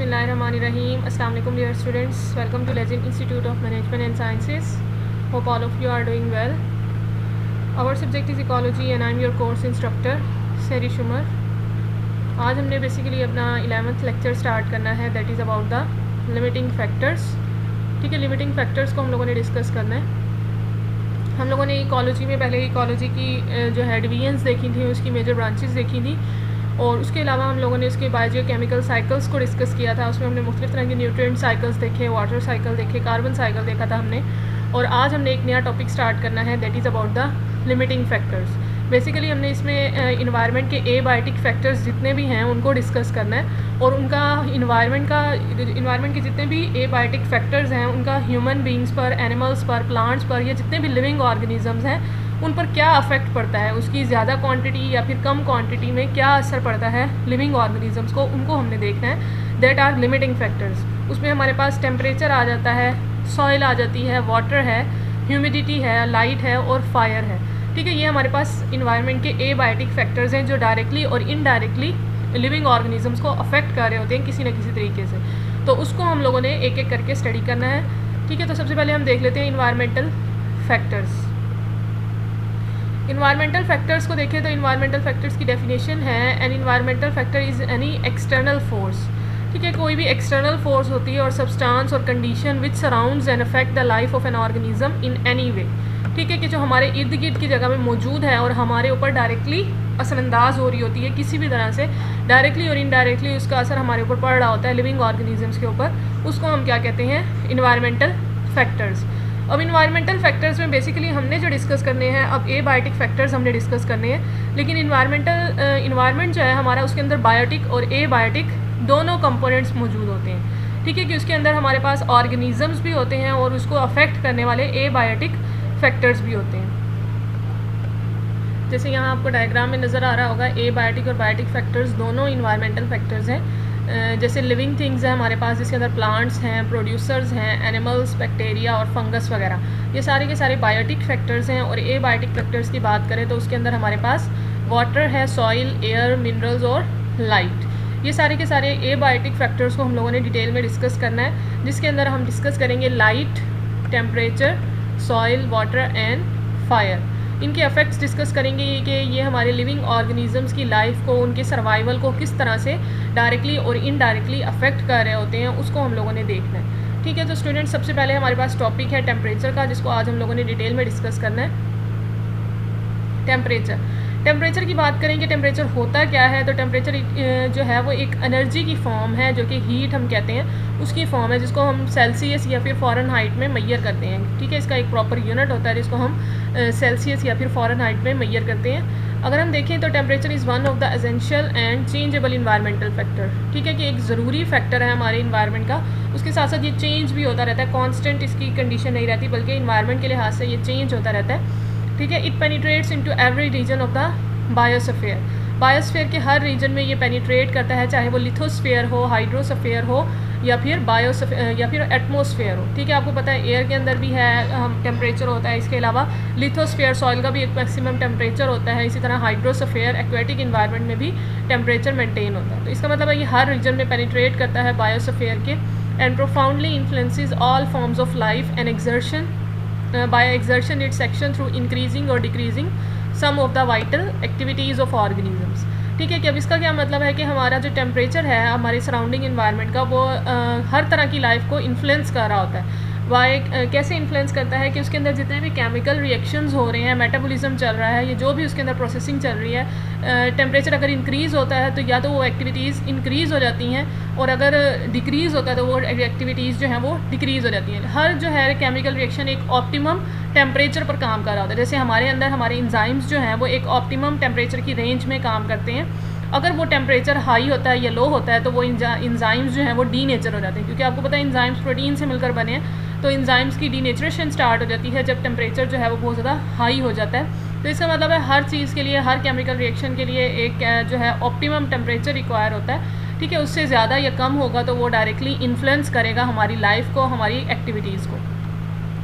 Bismillahirrahmanirrahim. Assalamu alaikum dear students. Welcome to Legend Institute of Management and Sciences. Hope all of you are doing well. Our subject is ecology and I am your course instructor Seri Shumar. आज हमने basically अपना 11th lecture start करना है, that is about the limiting factors. ठीक है, limiting factors को हम लोगों ने डिस्कस करना है. हम लोगों ने इकोलॉजी में पहले इकोलॉजी की जो है डिवीजन्स देखी थी, उसकी मेजर ब्रांचेस देखी थी, और उसके अलावा हम लोगों ने उसके बायोकेमिकल साइकिल्स को डिस्कस किया था. उसमें हमने मुख्तलिफ तरह के न्यूट्रिएंट साइकिल्स देखे, वाटर साइकिल देखे, कार्बन साइकिल देखा था हमने. और आज हमने एक नया टॉपिक स्टार्ट करना है, that is about the limiting factors. Basically हमने इसमें इन्वायरमेंट के एबायोटिक फैक्टर्स जितने भी हैं उनको डिस्कस करना है, और उनका इन्वायरमेंट के जितने भी एबायोटिक फैक्टर्स हैं उनका ह्यूमन बींग्स पर, एनिमल्स पर, प्लांट्स पर, या जितने भी लिविंग ऑर्गेनिजम्स हैं उन पर क्या अफेक्ट पड़ता है, उसकी ज़्यादा क्वांटिटी या फिर कम क्वांटिटी में क्या असर पड़ता है लिविंग ऑर्गेनिजम्स को, उनको हमने देखना है. That are limiting factors. उसमें हमारे पास टेम्परेचर आ जाता है, सॉइल आ जाती है, वाटर है, ह्यूमिडिटी है, लाइट है और फायर है. ठीक है, ये हमारे पास इन्वायरमेंट के एबायोटिक फैक्टर्स हैं जो डायरेक्टली और इनडायरेक्टली लिविंग ऑर्गेनिजम्स को अफेक्ट कर रहे होते हैं किसी न किसी तरीके से. तो उसको हम लोगों ने एक एक करके स्टडी करना है. ठीक है, तो सबसे पहले हम देख लेते हैं इन्वायरमेंटल फैक्टर्स. इन्वायरमेंटल फैक्टर्स को देखें तो इन्वायरमेंटल फैक्टर्स की डेफिनेशन है, an environmental factor is any external force. ठीक है, कोई भी एक्सटर्नल फोर्स होती है और सब्सटेंस और condition which surrounds and affect the life of an organism in any way. ठीक है, कि जो हमारे इर्द गिर्द की जगह में मौजूद है और हमारे ऊपर डायरेक्टली असरअंदाज हो रही होती है किसी भी तरह से, डायरेक्टली और इनडायरेक्टली उसका असर हमारे ऊपर पड़ रहा होता है लिविंग ऑर्गेनिजम्स के ऊपर, उसको हम क्या कहते हैं, इन्वायरमेंटल फैक्टर्स. अब इन्वायरमेंटल फैक्टर्स में बेसिकली हमने जो डिस्कस करने हैं, अब एबायोटिक फैक्टर्स हमने डिस्कस करने हैं, लेकिन इन्वायरमेंट जो है हमारा, उसके अंदर बायोटिक और एबायोटिक दोनों कंपोनेंट्स मौजूद होते हैं. ठीक है, कि उसके अंदर हमारे पास ऑर्गेनिजम्स भी होते हैं और उसको अफेक्ट करने वाले एबायोटिक फैक्टर्स भी होते हैं. जैसे यहाँ आपको डायग्राम में नज़र आ रहा होगा, एबायोटिक और बायोटिक फैक्टर्स दोनों इन्वायरमेंटल फैक्टर्स हैं. जैसे लिविंग थिंग्स है हमारे पास, जिसके अंदर प्लांट्स हैं, प्रोड्यूसर्स हैं, एनिमल्स, बैक्टीरिया और फंगस वगैरह, ये सारे के सारे बायोटिक फैक्टर्स हैं. और एबायोटिक फैक्टर्स की बात करें तो उसके अंदर हमारे पास वाटर है, सॉइल, एयर, मिनरल्स और लाइट. ये सारे के सारे एबायोटिक फैक्टर्स को हम लोगों ने डिटेल में डिस्कस करना है, जिसके अंदर हम डिस्कस करेंगे light, temperature, soil, water and fire. इनके इफेक्ट्स डिस्कस करेंगे कि ये हमारे लिविंग ऑर्गेनिजम्स की लाइफ को, उनके सर्वाइवल को किस तरह से डायरेक्टली और इनडायरेक्टली अफेक्ट कर रहे होते हैं, उसको हम लोगों ने देखना है. ठीक है, तो स्टूडेंट्स सबसे पहले हमारे पास टॉपिक है टेम्परेचर का, जिसको आज हम लोगों ने डिटेल में डिस्कस करना है. टेम्परेचर की बात करेंगे, टेम्परेचर होता क्या है, तो टेम्परेचर जो है वो एक एनर्जी की फॉर्म है, जो कि हीट हम कहते हैं, उसकी फॉर्म है, जिसको हम सेल्सियस या फिर फ़ारेनहाइट में मेजर करते हैं. ठीक है, इसका एक प्रॉपर यूनिट होता है जिसको हम सेल्सियस या फिर फ़ारेनहाइट में मेजर करते हैं. अगर हम देखें तो temperature is one of the essential and changeable environmental factor. ठीक है, कि एक ज़रूरी फैक्टर है हमारे इन्वायरमेंट का. उसके साथ साथ ये चेंज भी होता रहता है, कॉन्स्टेंट इसकी कंडीशन नहीं रहती, बल्कि इन्वायरमेंट के लिहाज से ये चेंज होता रहता है. ठीक है, it penetrates into every region of the biosphere. Biosphere के हर रीजन में ये पेनिट्रेट करता है, चाहे वो लिथोस्फीयर हो, हाइड्रोस्फीयर हो, या फिर एटमोस्फेयर हो. ठीक है, आपको पता है एयर के अंदर भी है टेम्परेचर होता है. इसके अलावा लिथोस्फीयर, सॉइल का भी एक मैक्सिमम टेम्परेचर होता है. इसी तरह हाइड्रोस्फीयर, एक्वेटिक इन्वायरमेंट में भी टेम्परेचर मेंटेन होता है. तो इसका मतलब है ये हर रीजन में पेनिट्रेट करता है बायोस्फीयर के, and profoundly influences all forms of life and exertion by exertion its action through increasing or decreasing some of the vital activities of organisms. ठीक है, कि अब इसका क्या मतलब है कि हमारा जो टेम्परेचर है हमारे सराउंडिंग इन्वायरमेंट का, वो हर तरह की लाइफ को इन्फ्लुएंस कर रहा होता है. कैसे इन्फ्लुएंस करता है कि उसके अंदर जितने भी केमिकल रिएक्शंस हो रहे हैं, मेटाबॉलिज्म चल रहा है, ये जो भी उसके अंदर प्रोसेसिंग चल रही है, टेम्परेचर अगर इंक्रीज़ होता है तो या तो वो एक्टिविटीज़ इंक्रीज़ हो जाती हैं, और अगर डिक्रीज़ होता है तो वो एक्टिविटीज़ जो हैं वो डिक्रीज़ हो जाती हैं. हर जो है केमिकल रिएक्शन एक ऑप्टिमम टेम्परेचर पर काम कर रहा होता है. जैसे हमारे अंदर हमारे इंजाइम्स जो हैं वो एक ऑप्टिमम टेम्परेचर की रेंज में काम करते हैं. अगर वो टेम्परेचर हाई होता है या लो होता है तो वो इंजाइम्स जो हैं वो डीनेचर हो जाते हैं, क्योंकि आपको पता है इंजाइम्स प्रोटीन से मिलकर बने हैं. तो इंजाइम्स की डीनेचरेशन स्टार्ट हो जाती है जब टेम्परेचर जो है वो बहुत ज़्यादा हाई हो जाता है. तो इसका मतलब है हर चीज़ के लिए, हर केमिकल रिएक्शन के लिए एक जो है ऑप्टिमम टेम्परेचर रिक्वायर होता है. ठीक है, उससे ज़्यादा या कम होगा तो वो डायरेक्टली इन्फ्लुएंस करेगा हमारी लाइफ को, हमारी एक्टिविटीज़ को.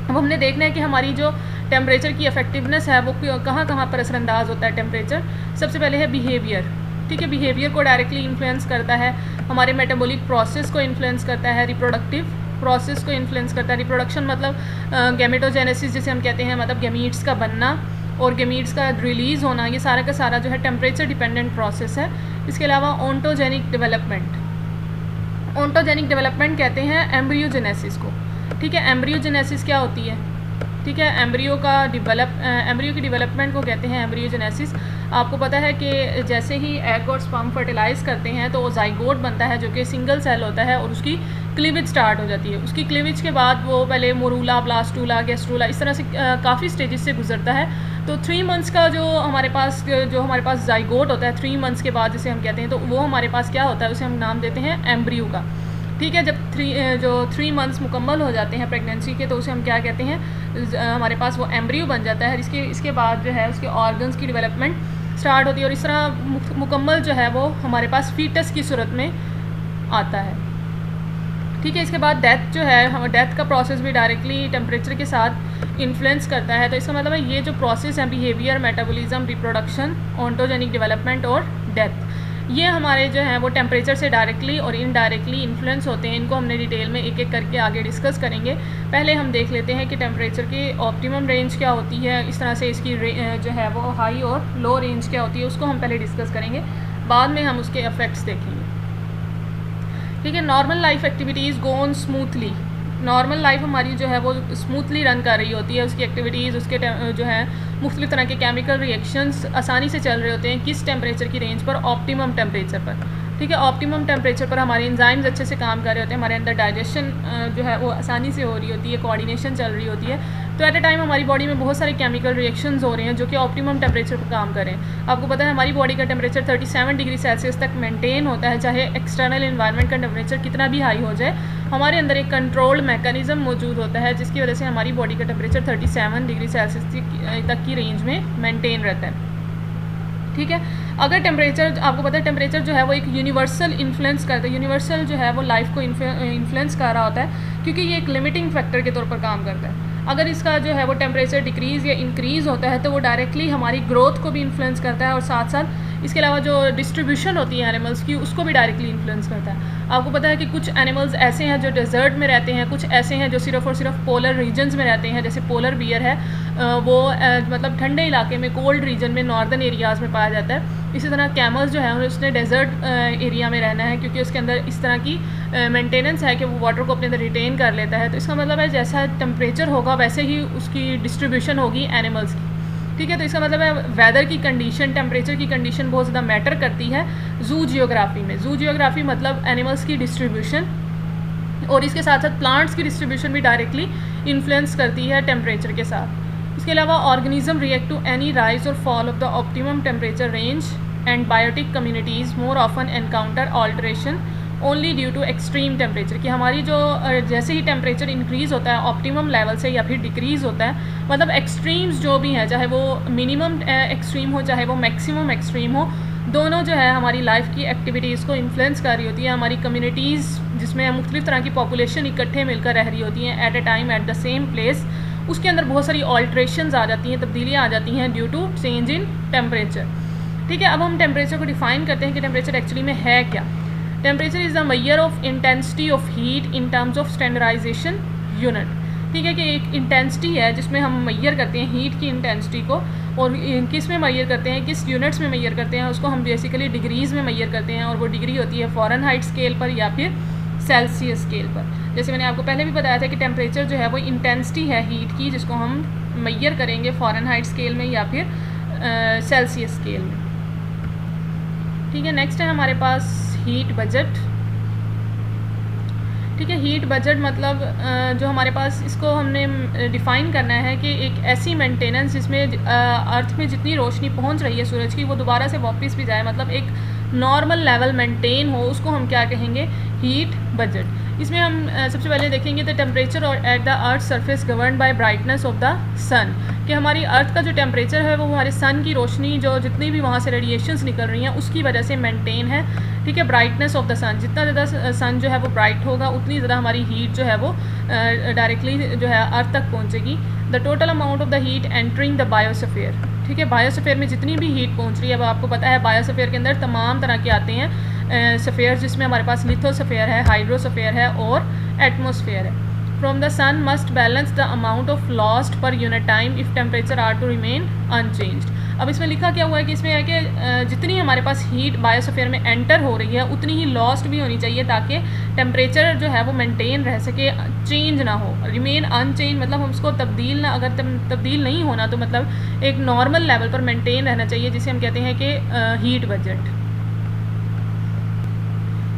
अब हमने देखना है कि हमारी जो टेम्परेचर की इफेक्टिवनेस है वो कहाँ कहाँ पर असरअंदाज होता है टेम्परेचर. सबसे पहले है बिहेवियर. ठीक है, बिहेवियर को डायरेक्टली इन्फ्लुएंस करता है, हमारे मेटाबॉलिक प्रोसेस को इन्फ्लुएंस करता है, रिप्रोडक्टिव प्रोसेस को इन्फ्लुएंस करता है। रिप्रोडक्शन मतलब गैमेटोजेनेसिस जिसे हम कहते हैं, मतलब गैमीट्स का बनना और गैमीट्स का रिलीज़ होना, ये सारा का सारा जो है टेम्परेचर डिपेंडेंट प्रोसेस है। इसके अलावा ओंटोजेनिक डेवलपमेंट, ओंटोजेनिक डेवलपमेंट कहते हैं एम्ब्रियोजेनेसिस को। ठीक है, एम्ब्रियोजेनेसिस क्या होती है? ठीक है, एम्ब्रियो की डेवलपमेंट को कहते हैं एम्ब्रियोजेनेसिस। आपको पता है कि जैसे ही एग और स्पर्म फर्टिलाइज़ करते हैं तो वो जाइगोट बनता है जो कि सिंगल सेल होता है और उसकी क्लीवेज स्टार्ट हो जाती है। उसकी क्लीवेज के बाद वो पहले मोरूला, ब्लास्टूला, गैस्ट्रूला, इस तरह से काफ़ी स्टेजेस से गुजरता है। तो 3 मंथ्स का जो हमारे पास जाइगोट होता है 3 मंथ्स के बाद जिसे हम कहते हैं, तो वो हमारे पास क्या होता है, उसे हम नाम देते हैं एम्ब्रियो का। ठीक है, जब 3 मंथ्स मुकम्मल हो जाते हैं प्रेगनेंसी के तो उसे हम क्या कहते हैं, हमारे पास वो एम्ब्रियो बन जाता है। इसके बाद जो है उसके ऑर्गन्स की डेवलपमेंट स्टार्ट होती है और इस तरह मुकम्मल जो है वो हमारे पास फीटस की सूरत में आता है। ठीक है, इसके बाद डेथ जो है, डेथ का प्रोसेस भी डायरेक्टली टेम्परेचर के साथ इन्फ्लुएंस करता है। तो इसका मतलब है ये जो प्रोसेस है, बिहेवियर, मेटाबॉलिज्म, रिप्रोडक्शन, ओंटोजेनिक डेवलपमेंट और डेथ, ये हमारे जो हैं वो टेम्परेचर से डायरेक्टली और इनडायरेक्टली इन्फ्लुएंस होते हैं। इनको हमने डिटेल में एक एक करके आगे डिस्कस करेंगे। पहले हम देख लेते हैं कि टेम्परेचर की ऑप्टिमम रेंज क्या होती है, इस तरह से इसकी जो है वो हाई और लो रेंज क्या होती है, उसको हम पहले डिस्कस करेंगे, बाद में हम उसके इफ़ेक्ट्स देखेंगे। ठीक है, normal life activities go on smoothly. Normal life हमारी जो है वो स्मूथली रन कर रही होती है, उसकी एक्टिविटीज़, उसके जो है मुख्तलिफ तरह के केमिकल रिएक्शंस आसानी से चल रहे होते हैं। किस टेम्परेचर की रेंज पर? ऑप्टिमम टेम्परेचर पर। ठीक है, ऑप्टिमम टेम्परेचर पर हमारे एंजाइम्स अच्छे से काम कर रहे होते हैं, हमारे अंदर डाइजेशन जो है वो आसानी से हो रही होती है, कोऑर्डिनेशन चल रही होती है। तो एट ए टाइम हमारी बॉडी में बहुत सारे केमिकल रिएक्शंस हो रहे हैं जो कि ऑप्टिमम टेम्परेचर पर काम कर रहे हैं। आपको पता है हमारी बॉडी का टेम्परेचर 37 डिग्री सेल्सियस तक मेंटेन होता है, चाहे एक्सटर्नल इन्वायरमेंट का टेम्परेचर कितना भी हाई हो जाए, हमारे अंदर एक कंट्रोल्ड मैकेनिज्म मौजूद होता है जिसकी वजह से हमारी बॉडी का टेम्परेचर 37 डिग्री सेल्सियस तक की रेंज में मेंटेन रहता है। ठीक है, अगर टेम्परेचर, आपको पता है टेम्परेचर जो है वो एक यूनिवर्सल इन्फ्लुएंस करता है, यूनिवर्सल जो है वो लाइफ को इन्फ्लुएंस कर रहा होता है क्योंकि ये एक लिमिटिंग फैक्टर के तौर पर काम करता है। अगर इसका जो है वो टेम्परेचर डिक्रीज़ या इंक्रीज़ होता है तो वो डायरेक्टली हमारी ग्रोथ को भी इन्फ्लुएंस करता है और साथ साथ इसके अलावा जो डिस्ट्रीब्यूशन होती है एनिमल्स की उसको भी डायरेक्टली इन्फ्लुएंस करता है। आपको पता है कि कुछ एनिमल्स ऐसे हैं जो डेजर्ट में रहते हैं, कुछ ऐसे हैं जो सिर्फ और सिर्फ पोलर रीजन्स में रहते हैं, जैसे पोलर बियर है वो मतलब ठंडे इलाके में, कोल्ड रीजन में, नॉर्दर्न एरियाज़ में पाया जाता है। इसी तरह कैमल्स जो है उसने डेजर्ट एरिया में रहना है क्योंकि उसके अंदर इस तरह की मेंटेनेंस है कि वो वाटर को अपने अंदर रिटेन कर लेता है। तो इसका मतलब है जैसा टेम्परेचर होगा वैसे ही उसकी डिस्ट्रीब्यूशन होगी एनिमल्स की। ठीक है, तो इसका मतलब है वेदर की कंडीशन, टेम्परेचर की कंडीशन बहुत ज़्यादा मैटर करती है जू जियोग्राफी में। जू जियोग्राफी मतलब एनिमल्स की डिस्ट्रीब्यूशन और इसके साथ साथ प्लांट्स की डिस्ट्रीब्यूशन भी डायरेक्टली इन्फ्लुएंस करती है टेम्परेचर के साथ। इसके अलावा organism react to any rise और fall of the optimum temperature range and biotic communities more often encounter alteration only due to extreme temperature. कि हमारी जो जैसे ही टेम्परेचर इंक्रीज़ होता है ऑप्टिमम लेवल से या फिर डिक्रीज़ होता है, मतलब एक्सट्रीम्स जो भी हैं, चाहे वो मिनिमम एक्सट्रीम हो चाहे वो मैक्सिमम एक्सट्रीम हो, दोनों जो है हमारी लाइफ की एक्टिविटीज़ को इन्फ्लुएंस कर रही होती है। हमारी कम्युनिटीज़ जिसमें मुख्तलिफ तरह की पॉपुलेशन इकट्ठे मिलकर रह रही होती हैं at a time at the same place, उसके अंदर बहुत सारी ऑल्ट्रेशंस आ जाती हैं, तब्दीलियाँ आ जाती हैं due to change in temperature. ठीक है, अब हम टेम्परेचर को डिफ़ाइन करते हैं कि टेम्परेचर एक्चुअली में है क्या। Temperature is the measure of intensity of heat in terms of standardisation unit. ठीक है, कि एक इंटेंसिटी है जिसमें हम मैयर करते हैं हीट की इंटेंसिटी को, और किस में मैयर करते हैं, किस यूनिट्स में मैयर करते हैं, उसको हम बेसिकली डिग्रीज़ में मैयर करते हैं और वो डिग्री होती है फ़ारेनहाइट स्केल पर या फिर सेल्सियस स्केल पर। जैसे मैंने आपको पहले भी बताया था कि टेम्परेचर जो है वो इंटेंसिटी है हीट की जिसको हम मैयर करेंगे फ़ारेनहाइट स्केल में या फिर सेल्सियस स्केल में। ठीक है, नेक्स्ट है हमारे पास हीट बजट। ठीक है, हीट बजट मतलब जो हमारे पास, इसको हमने डिफ़ाइन करना है कि एक ऐसी मेंटेनेंस जिसमें अर्थ में जितनी रोशनी पहुंच रही है सूरज की वो दोबारा से वापस भी जाए, मतलब एक नॉर्मल लेवल मेंटेन हो, उसको हम क्या कहेंगे, हीट बजट। इसमें हम सबसे पहले देखेंगे द टेम्परेचर और at the earth surface govern by brightness of the sun, कि हमारी अर्थ का जो टेम्परेचर है वो हमारे सन की रोशनी जो जितनी भी वहाँ से रेडिएशंस निकल रही हैं उसकी वजह से मेंटेन है, ठीक है। ब्राइटनेस ऑफ द सन, जितना ज़्यादा सन जो है वो ब्राइट होगा उतनी ज़्यादा हमारी हीट जो है वो डायरेक्टली जो है अर्थ तक पहुँचेगी। The total amount of the heat entering the biosphere, ठीक है। बायोस्फीयर में जितनी भी हीट पहुँच रही है, अब आपको पता है बायोस्फीयर के अंदर तमाम तरह के आते हैं स्फीयर, जिसमें हमारे पास लिथोस्फीयर है, हाइड्रोस्फीयर है और एटमॉस्फेयर है। From the sun must balance the amount of lost per unit time if temperature are to remain unchanged. अब इसमें लिखा क्या हुआ है कि इसमें है कि जितनी हमारे पास हीट बायोस्फीयर में एंटर हो रही है उतनी ही लॉस्ट भी होनी चाहिए ताकि टेम्परेचर जो है वो मेंटेन रह सके, चेंज ना हो। रिमेन अनचेंज मतलब हम उसको तब्दील ना, अगर तब्दील नहीं होना तो मतलब एक नॉर्मल लेवल पर मेंटेन रहना चाहिए, जिसे हम कहते हैं कि हीट बजट,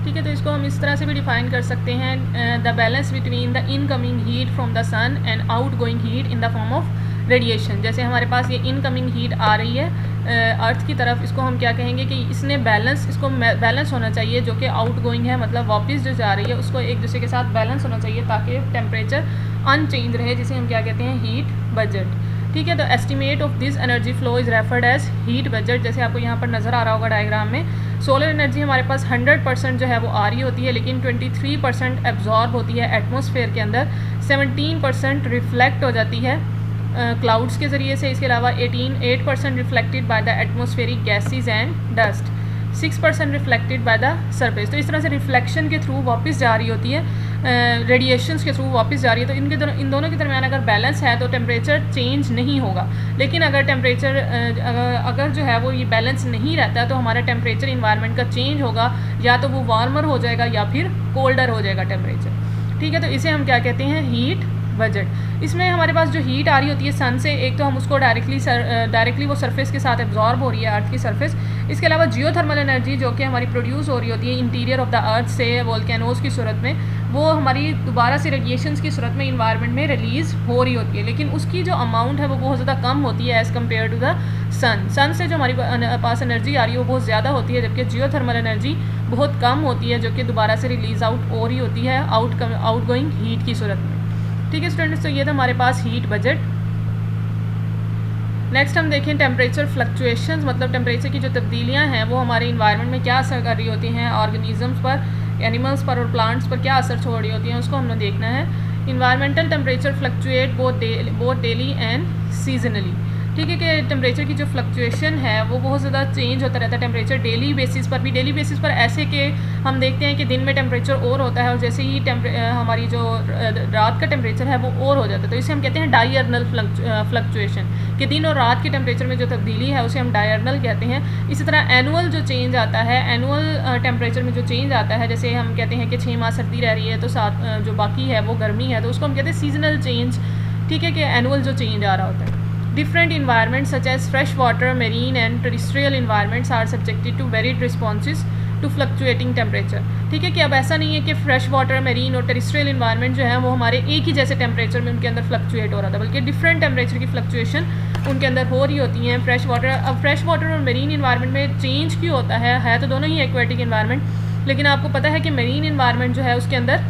ठीक है। तो इसको हम इस तरह से भी डिफाइन कर सकते हैं, the balance between the incoming heat from the sun and outgoing heat in the form of radiation. जैसे हमारे पास ये इनकमिंग हीट आ रही है अर्थ की तरफ, इसको हम क्या कहेंगे कि इसने इसको बैलेंस होना चाहिए, जो कि आउट गोइंग है मतलब वापस जो जा रही है उसको एक दूसरे के साथ बैलेंस होना चाहिए ताकि टेम्परेचर अनचेंज रहे, जिसे हम क्या कहते हैं हीट बजट, ठीक है। तो estimate of this energy flow is referred as heat budget. जैसे आपको यहाँ पर नज़र आ रहा होगा डायग्राम में, सोलर एनर्जी हमारे पास 100% जो है वो आ रही होती है, लेकिन 23% एब्जॉर्ब होती है एटमॉस्फेयर के अंदर, 17% रिफ्लेक्ट हो जाती है क्लाउड्स के ज़रिए से, इसके अलावा 8% reflected by the atmospheric gases and dust, 6% reflected by the surface. तो इस तरह से रिफ्लेक्शन के थ्रू वापस जा रही होती है, रेडिएशंस के थ्रू वापस जा रही है। तो इन दोनों के दरमियान अगर बैलेंस है तो टेम्परेचर चेंज नहीं होगा, लेकिन अगर टेम्परेचर अगर जो है वो ये बैलेंस नहीं रहता तो हमारा टेम्परेचर इन्वायरमेंट का चेंज होगा, या तो वो वार्मर हो जाएगा या फिर कोल्डर हो जाएगा टेम्परेचर, ठीक है। तो इसे हम क्या कहते हैं हीट बजट। इसमें हमारे पास जो हीट आ रही होती है सन से, एक तो हम उसको डायरेक्टली वो सरफेस के साथ एब्जॉर्ब हो रही है अर्थ की सरफेस, इसके अलावा जियोथर्मल एनर्जी जो कि हमारी प्रोड्यूस हो रही होती है इंटीरियर ऑफ द अर्थ से वोल्केनोज की सूरत में, वो हमारी दोबारा से रेडिएशंस की सूरत में इन्वायरमेंट में रिलीज़ हो रही होती है, लेकिन उसकी जो अमाउंट है वो बहुत ज़्यादा कम होती है एज़ कम्पेयर टू द सन से जो हमारी पास एनर्जी आ रही है वो बहुत ज़्यादा होती है, जबकि जियोथर्मल एनर्जी बहुत कम होती है जो कि दोबारा से रिलीज़ आउट हो रही होती है आउट गोइंग हीट की सूरत में, ठीक है स्टूडेंट्स। तो ये था हमारे पास हीट बजट। नेक्स्ट हम देखें टेम्परेचर फ्लक्चुएशंस, मतलब टेम्परेचर की जो तब्दीलियां हैं वो हमारे इन्वायरमेंट में क्या असर कर रही होती हैं, ऑर्गेनिजम्स पर, एनिमल्स पर और प्लांट्स पर क्या असर छोड़ रही होती हैं, उसको हमने देखना है। Environmental temperature fluctuate both daily and seasonally, ठीक है कि टेम्परेचर की जो फ्लक्चुएशन है वो बहुत ज़्यादा चेंज होता रहता है टेम्परेचर डेली बेसिस पर भी। डेली बेसिस पर ऐसे कि हम देखते हैं कि दिन में टेम्परेचर और होता है और जैसे ही हमारी जो रात का टेम्परेचर है वो और हो जाता है, तो इसे हम कहते हैं डायर्नल फ्लक्चुएशन, कि दिन और रात के टेम्परेचर में जो तब्दीली है उसे हम डायर्नल कहते हैं। इसी तरह एनुअल जो चेंज आता है, एनुअल टेम्परेचर में जो चेंज आता है, जैसे हम कहते हैं कि 6 माह सर्दी रह रही है तो साथ जो बाकी है वो गर्मी है, तो उसको हम कहते हैं सीजनल चेंज, ठीक है, कि एनुअल जो चेंज आ रहा होता है। Different environments such as fresh water, marine and terrestrial environments are subjected to varied responses to fluctuating temperature, ठीक है कि अब ऐसा नहीं है कि फ्रेश वाटर, मेरीन और टेरिस्ट्रियल इन्वायरमेंट जो है वो हमारे एक ही जैसे टेम्परेचर में उनके अंदर फ्लक्चुएट हो रहा था, बल्कि डिफरेंट टेम्परेचर की फ्लक्चुएशन उनके अंदर हो रही होती हैं। फ्रेश वाटर, अब फ्रेश वाटर और मेरीन इन्वायरमेंट में चेंज क्यों होता है तो दोनों ही एक्वेटिक इन्वायरमेंट, लेकिन आपको पता है कि मेरीन इन्वायरमेंट जो है उसके अंदर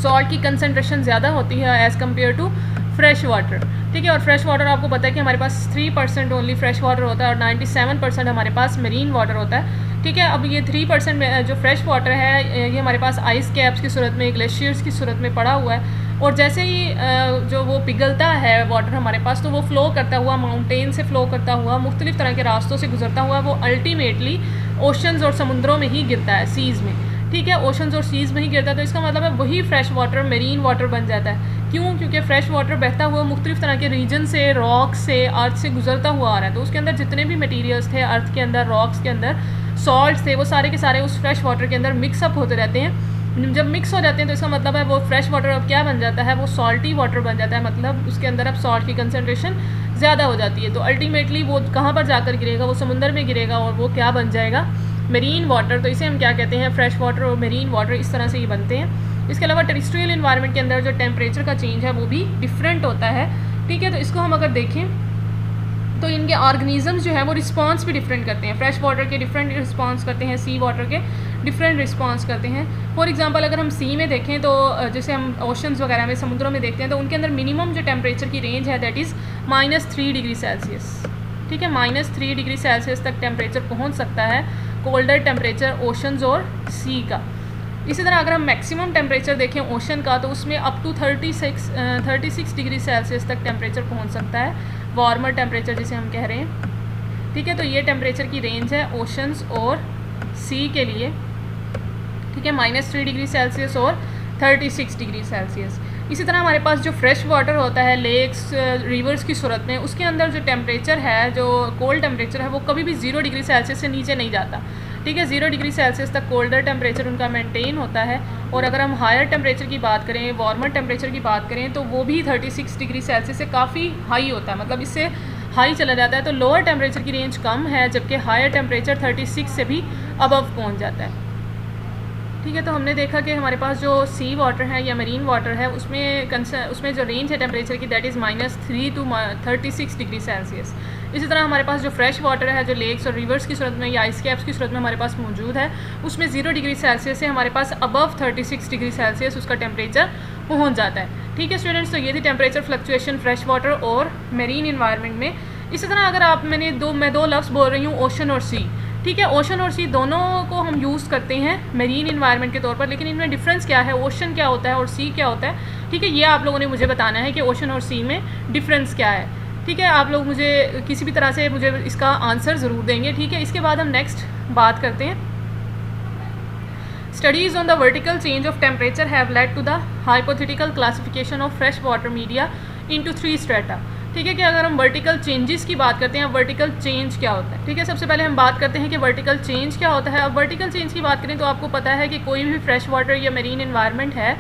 सॉल्ट की कंसनट्रेशन ज़्यादा होती है as compare to fresh water, ठीक है। और फ्रेश वाटर आपको पता है कि हमारे पास 3% ओनली फ्रेश वाटर होता है और 97% हमारे पास मरीन वाटर होता है, ठीक है। अब ये 3% जो फ्रेश वाटर है ये हमारे पास आइस कैप्स की सूरत में, ग्लेशियर्स की सूरत में पड़ा हुआ है, और जैसे ही जो वो पिघलता है वाटर हमारे पास, तो वो फ़्लो करता हुआ माउंटेन से फ़्लो करता हुआ मुख्तलिफ़ तरह के रास्तों से गुजरता हुआ वो अल्टीमेटली ओशंस और समुद्रों में ही गिरता है, सीज़ में, ठीक है, ओशंस और सीज़ में ही गिरता है। तो इसका मतलब है वही फ्रेश वाटर मेरीन वाटर बन जाता है। क्यों? क्योंकि फ्रेश वाटर बहता हुआ मुख्तलिफ़ तरह के रीजन से, रॉक से, अर्थ से गुजरता हुआ आ रहा है, तो उसके अंदर जितने भी मटीरियल्स थे अर्थ के अंदर, रॉक्स के अंदर, सॉल्ट थे, वो सारे के सारे उस फ्रेश वाटर के अंदर मिक्सअप होते रहते हैं। जब मिक्स हो जाते हैं तो इसका मतलब है वो फ्रेश वाटर अब क्या बन जाता है, वो सॉल्टी वाटर बन जाता है, मतलब उसके अंदर अब सॉल्ट की कंसनट्रेशन ज़्यादा हो जाती है। तो अल्टीमेटली वो कहाँ पर जाकर गिरेगा, वो समुंदर में गिरेगा और वो क्या बन जाएगा, मरीन वाटर। तो इसे हम क्या कहते हैं, फ्रेश वाटर और मरीन वाटर इस तरह से ही बनते हैं। इसके अलावा टेरिस्ट्रियल इन्वायरमेंट के अंदर जो टेम्परेचर का चेंज है वो भी डिफरेंट होता है, ठीक है। तो इसको हम अगर देखें तो इनके ऑर्गेनिजम्स जो है वो रिस्पांस भी डिफरेंट करते हैं। फ्रेश वाटर के डिफरेंट रिस्पांस करते हैं, सी वाटर के डिफरेंट रिस्पॉन्स करते हैं। फॉर एग्जांपल अगर हम सी में देखें तो जैसे हम ओशंस वगैरह में, समुद्रों में देखते हैं, तो उनके अंदर मिनिमम जो टेम्परेचर की रेंज है दैट इज़ -3 डिग्री सेल्सियस। ठीक है, -3 डिग्री सेल्सियस तक टेम्परेचर पहुँच सकता है, कोल्डर टेम्परेचर ओशंस और सी का। इसी तरह अगर हम मैक्सिमम टेम्परेचर देखें ओशन का, तो उसमें अप टू 36 डिग्री सेल्सियस तक टेम्परेचर पहुंच सकता है, वार्मर टेम्परेचर जिसे हम कह रहे हैं। ठीक है, तो ये टेम्परेचर की रेंज है ओशंस और सी के लिए। ठीक है, -3 डिग्री सेल्सियस और 36 डिग्री सेल्सियस। इसी तरह हमारे पास जो फ्रेश वाटर होता है लेक्स, रिवर्स की सूरत में, उसके अंदर जो टेम्परेचर है, जो कोल्ड टेम्परेचर है, वो कभी भी 0 डिग्री सेल्सियस से नीचे नहीं जाता। ठीक है, 0 डिग्री सेल्सियस तक कोल्डर टेम्परेचर उनका मेंटेन होता है। और अगर हम हायर टेम्परेचर की बात करें, वार्मर टेम्परेचर की बात करें, तो वो भी 36 डिग्री सेल्सियस से काफ़ी हाई होता है, मतलब इससे हाई चला जाता है। तो लोअर टेम्परेचर की रेंज कम है, जबकि हायर टेम्परेचर 36 से भी अबव पहुंच जाता है। ठीक है, तो हमने देखा कि हमारे पास जो सी वाटर है या मरीन वाटर है, उसमें जो रेंज है टेम्परेचर की that is -3 to 36 degree Celsius. इसी तरह हमारे पास जो फ्रेश वाटर है, जो लेक्स और रिवर्स की सूरत में या आइस कैप्स की सूरत में हमारे पास मौजूद है, उसमें 0 डिग्री सेल्सियस से हमारे पास अबव 36 डिग्री सेल्सियस उसका टेम्परेचर पहुँच जाता है। ठीक है स्टूडेंट्स, तो ये थी टेम्परेचर फ्लक्चुएशन फ्रेश वाटर और मेरीन इन्वायरमेंट में। इसी तरह अगर आप मैं दो लफ्ज़ बोल रही हूँ, ओशन और सी। ठीक है, ओशन और सी दोनों को हम यूज़ करते हैं मेरीन इन्वायरमेंट के तौर पर, लेकिन इनमें डिफरेंस क्या है, ओशन क्या होता है और सी क्या होता है। ठीक है, ये आप लोगों ने मुझे बताना है कि ओशन और सी में डिफरेंस क्या है। ठीक है, आप लोग मुझे किसी भी तरह से मुझे इसका आंसर ज़रूर देंगे। ठीक है, इसके बाद हम नेक्स्ट बात करते हैं। Studies on the vertical change of temperature have led to the hypothetical classification of fresh water media into 3 strata. ठीक है, कि अगर हम वर्टिकल चेंजेस की बात करते हैं, वर्टिकल चेंज क्या होता है। ठीक है, सबसे पहले हम बात करते हैं कि वर्टिकल चेंज क्या होता है। अब वर्टिकल चेंज की बात करें तो आपको पता है कि कोई भी फ्रेश वाटर या मरीन इन्वायरमेंट है,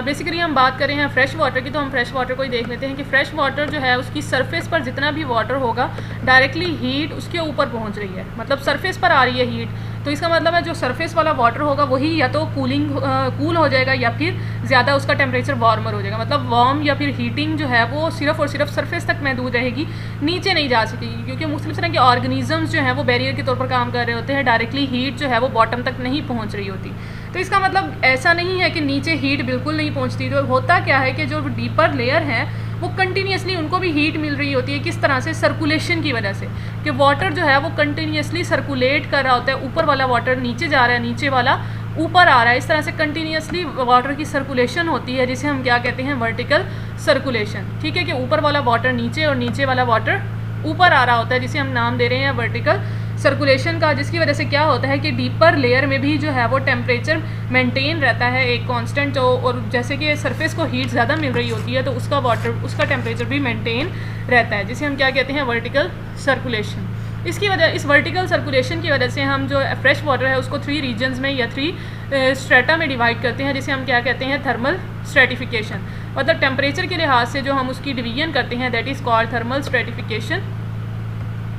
बेसिकली हम बात कर रहे हैं फ्रेश वाटर की, तो हम फ्रेश वाटर को ही देख लेते हैं कि फ्रेश वाटर जो है उसकी सरफेस पर जितना भी वाटर होगा, डायरेक्टली हीट उसके ऊपर पहुंच रही है, मतलब सरफेस पर आ रही है हीट। तो इसका मतलब है जो सरफेस वाला वाटर होगा वही या तो कूल हो जाएगा या फिर ज़्यादा उसका टेम्परेचर वार्मर हो जाएगा। मतलब वार्म या फिर हीटिंग जो है वो सिर्फ और सिर्फ सरफेस तक महदूद रहेगी, नीचे नहीं जा सकेगी, क्योंकि मुख्तलिफ तरह के ऑर्गेनिजम्स जो हैं वो बैरियर के तौर पर काम कर रहे होते हैं, डायरेक्टली हीट जो है वो बॉटम तक नहीं पहुँच रही होती। तो इसका मतलब ऐसा नहीं है कि नीचे हीट बिल्कुल नहीं पहुँचती। तो होता क्या है कि जो डीपर लेयर है वो कंटिन्यूसली उनको भी हीट मिल रही होती है। किस तरह से? सर्कुलेशन की वजह से, कि वाटर जो है वो कंटिन्यूसली सर्कुलेट कर रहा होता है। ऊपर वाला वाटर नीचे जा रहा है, नीचे वाला ऊपर आ रहा है, इस तरह से कंटिन्यूसली वाटर की सर्कुलेशन होती है, जिसे हम क्या कहते हैं? Vertical circulation. ठीक है, कि ऊपर वाला वाटर नीचे और नीचे वाला वाटर ऊपर आ रहा होता है, जिसे हम नाम दे रहे हैं वर्टिकल सर्कुलेशन का। जिसकी वजह से क्या होता है कि डीपर लेयर में भी जो है वो टेम्परेचर मेंटेन रहता है एक कांस्टेंट, और जैसे कि सरफेस को हीट ज़्यादा मिल रही होती है तो उसका टेम्परेचर भी मेंटेन रहता है, जिसे हम क्या कहते हैं? Vertical circulation. इसकी वजह, इस वर्टिकल सर्कुलेशन की वजह से हम जो फ्रेश वाटर है उसको 3 रीजन्स में या 3 स्ट्रेटा में डिवाइड करते हैं, जिसे हम क्या कहते हैं? Thermal stratification. मतलब टेम्परेचर के लिहाज से जो हम उसकी डिवीजन करते हैं that is called thermal stratification.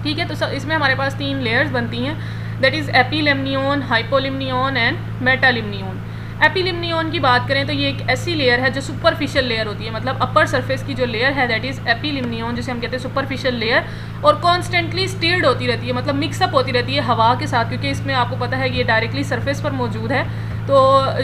ठीक है, तो इसमें हमारे पास 3 लेयर्स बनती हैं, that is epilimnion, hypolimnion and मेटालिम्नियन। एपिलिम्नियन की बात करें तो ये एक ऐसी लेयर है जो सुपरफिशियल लेयर होती है, मतलब अपर सरफेस की जो लेयर है दैट इज़ एपिलिम्नियन, जिसे हम कहते हैं सुपरफिशियल लेयर, और कॉन्स्टेंटली स्टिर्ड होती रहती है, मतलब मिक्सअप होती रहती है हवा के साथ, क्योंकि इसमें आपको पता है कि ये डायरेक्टली सरफेस पर मौजूद है, तो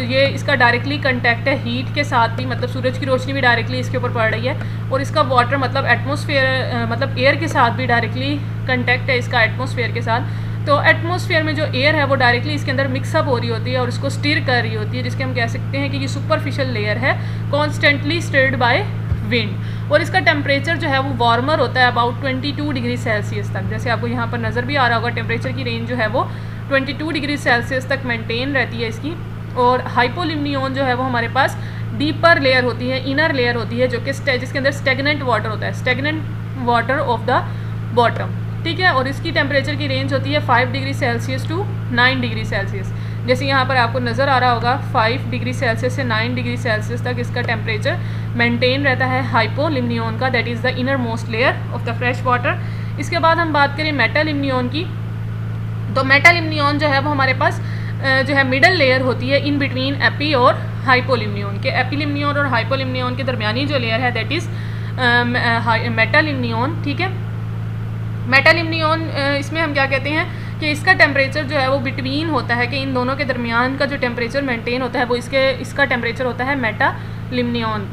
ये इसका डायरेक्टली कंटेक्ट है हीट के साथ भी, मतलब सूरज की रोशनी भी डायरेक्टली इसके ऊपर पड़ रही है, और इसका वाटर मतलब एटमॉस्फेयर मतलब एयर के साथ भी डायरेक्टली कंटेक्ट है इसका एटमॉस्फेयर के साथ। तो एटमॉस्फेयर में जो एयर है वो डायरेक्टली इसके अंदर मिक्सअप हो रही होती है और इसको स्टिर कर रही होती है, जिसके हम कह सकते हैं कि ये सुपरफिशियल लेयर है, कॉन्स्टेंटली स्टिर्ड बाय विंड। और इसका टेम्परेचर जो है वो वार्मर होता है अबाउट 22 डिग्री सेल्सियस तक। जैसे आपको यहाँ पर नज़र भी आ रहा होगा, टेम्परेचर की रेंज जो है वो 22 डिग्री सेल्सियस तक मेंटेन रहती है इसकी। और हाइपोलिम्नियन जो है वो हमारे पास डीपर लेयर होती है, इनर लेयर होती है, जो कि जिसके अंदर स्टेगनेंट वाटर होता है, stagnant water of the bottom. ठीक है, और इसकी टेम्परेचर की रेंज होती है 5 degree Celsius to 9 degree Celsius. जैसे यहाँ पर आपको नज़र आ रहा होगा 5 डिग्री सेल्सियस से 9 डिग्री सेल्सियस तक इसका टेम्परेचर मेंटेन रहता है हाइपोलिम्नियन का, that is the inner most layer of the fresh water. इसके बाद हम बात करें मेटालिम्नियन की, तो मेटालिम्नियन जो है वो हमारे पास जो है मिडल लेयर होती है इन बिटवीन एपी और हाइपोलिम्नियन के। एपिलिम्नियन और हाइपोलिम्नियन के दरमियानी जो लेयर है दैट इज़ मेटालिम्नियन। ठीक है, मेटालिम्नियन इसमें हम क्या कहते हैं कि इसका टेम्परेचर जो है वो बिटवीन होता है, कि इन दोनों के दरमियान का जो टेम्परेचर मेंटेन होता है वो इसका टेम्परेचर होता है मेटालिम्नियन।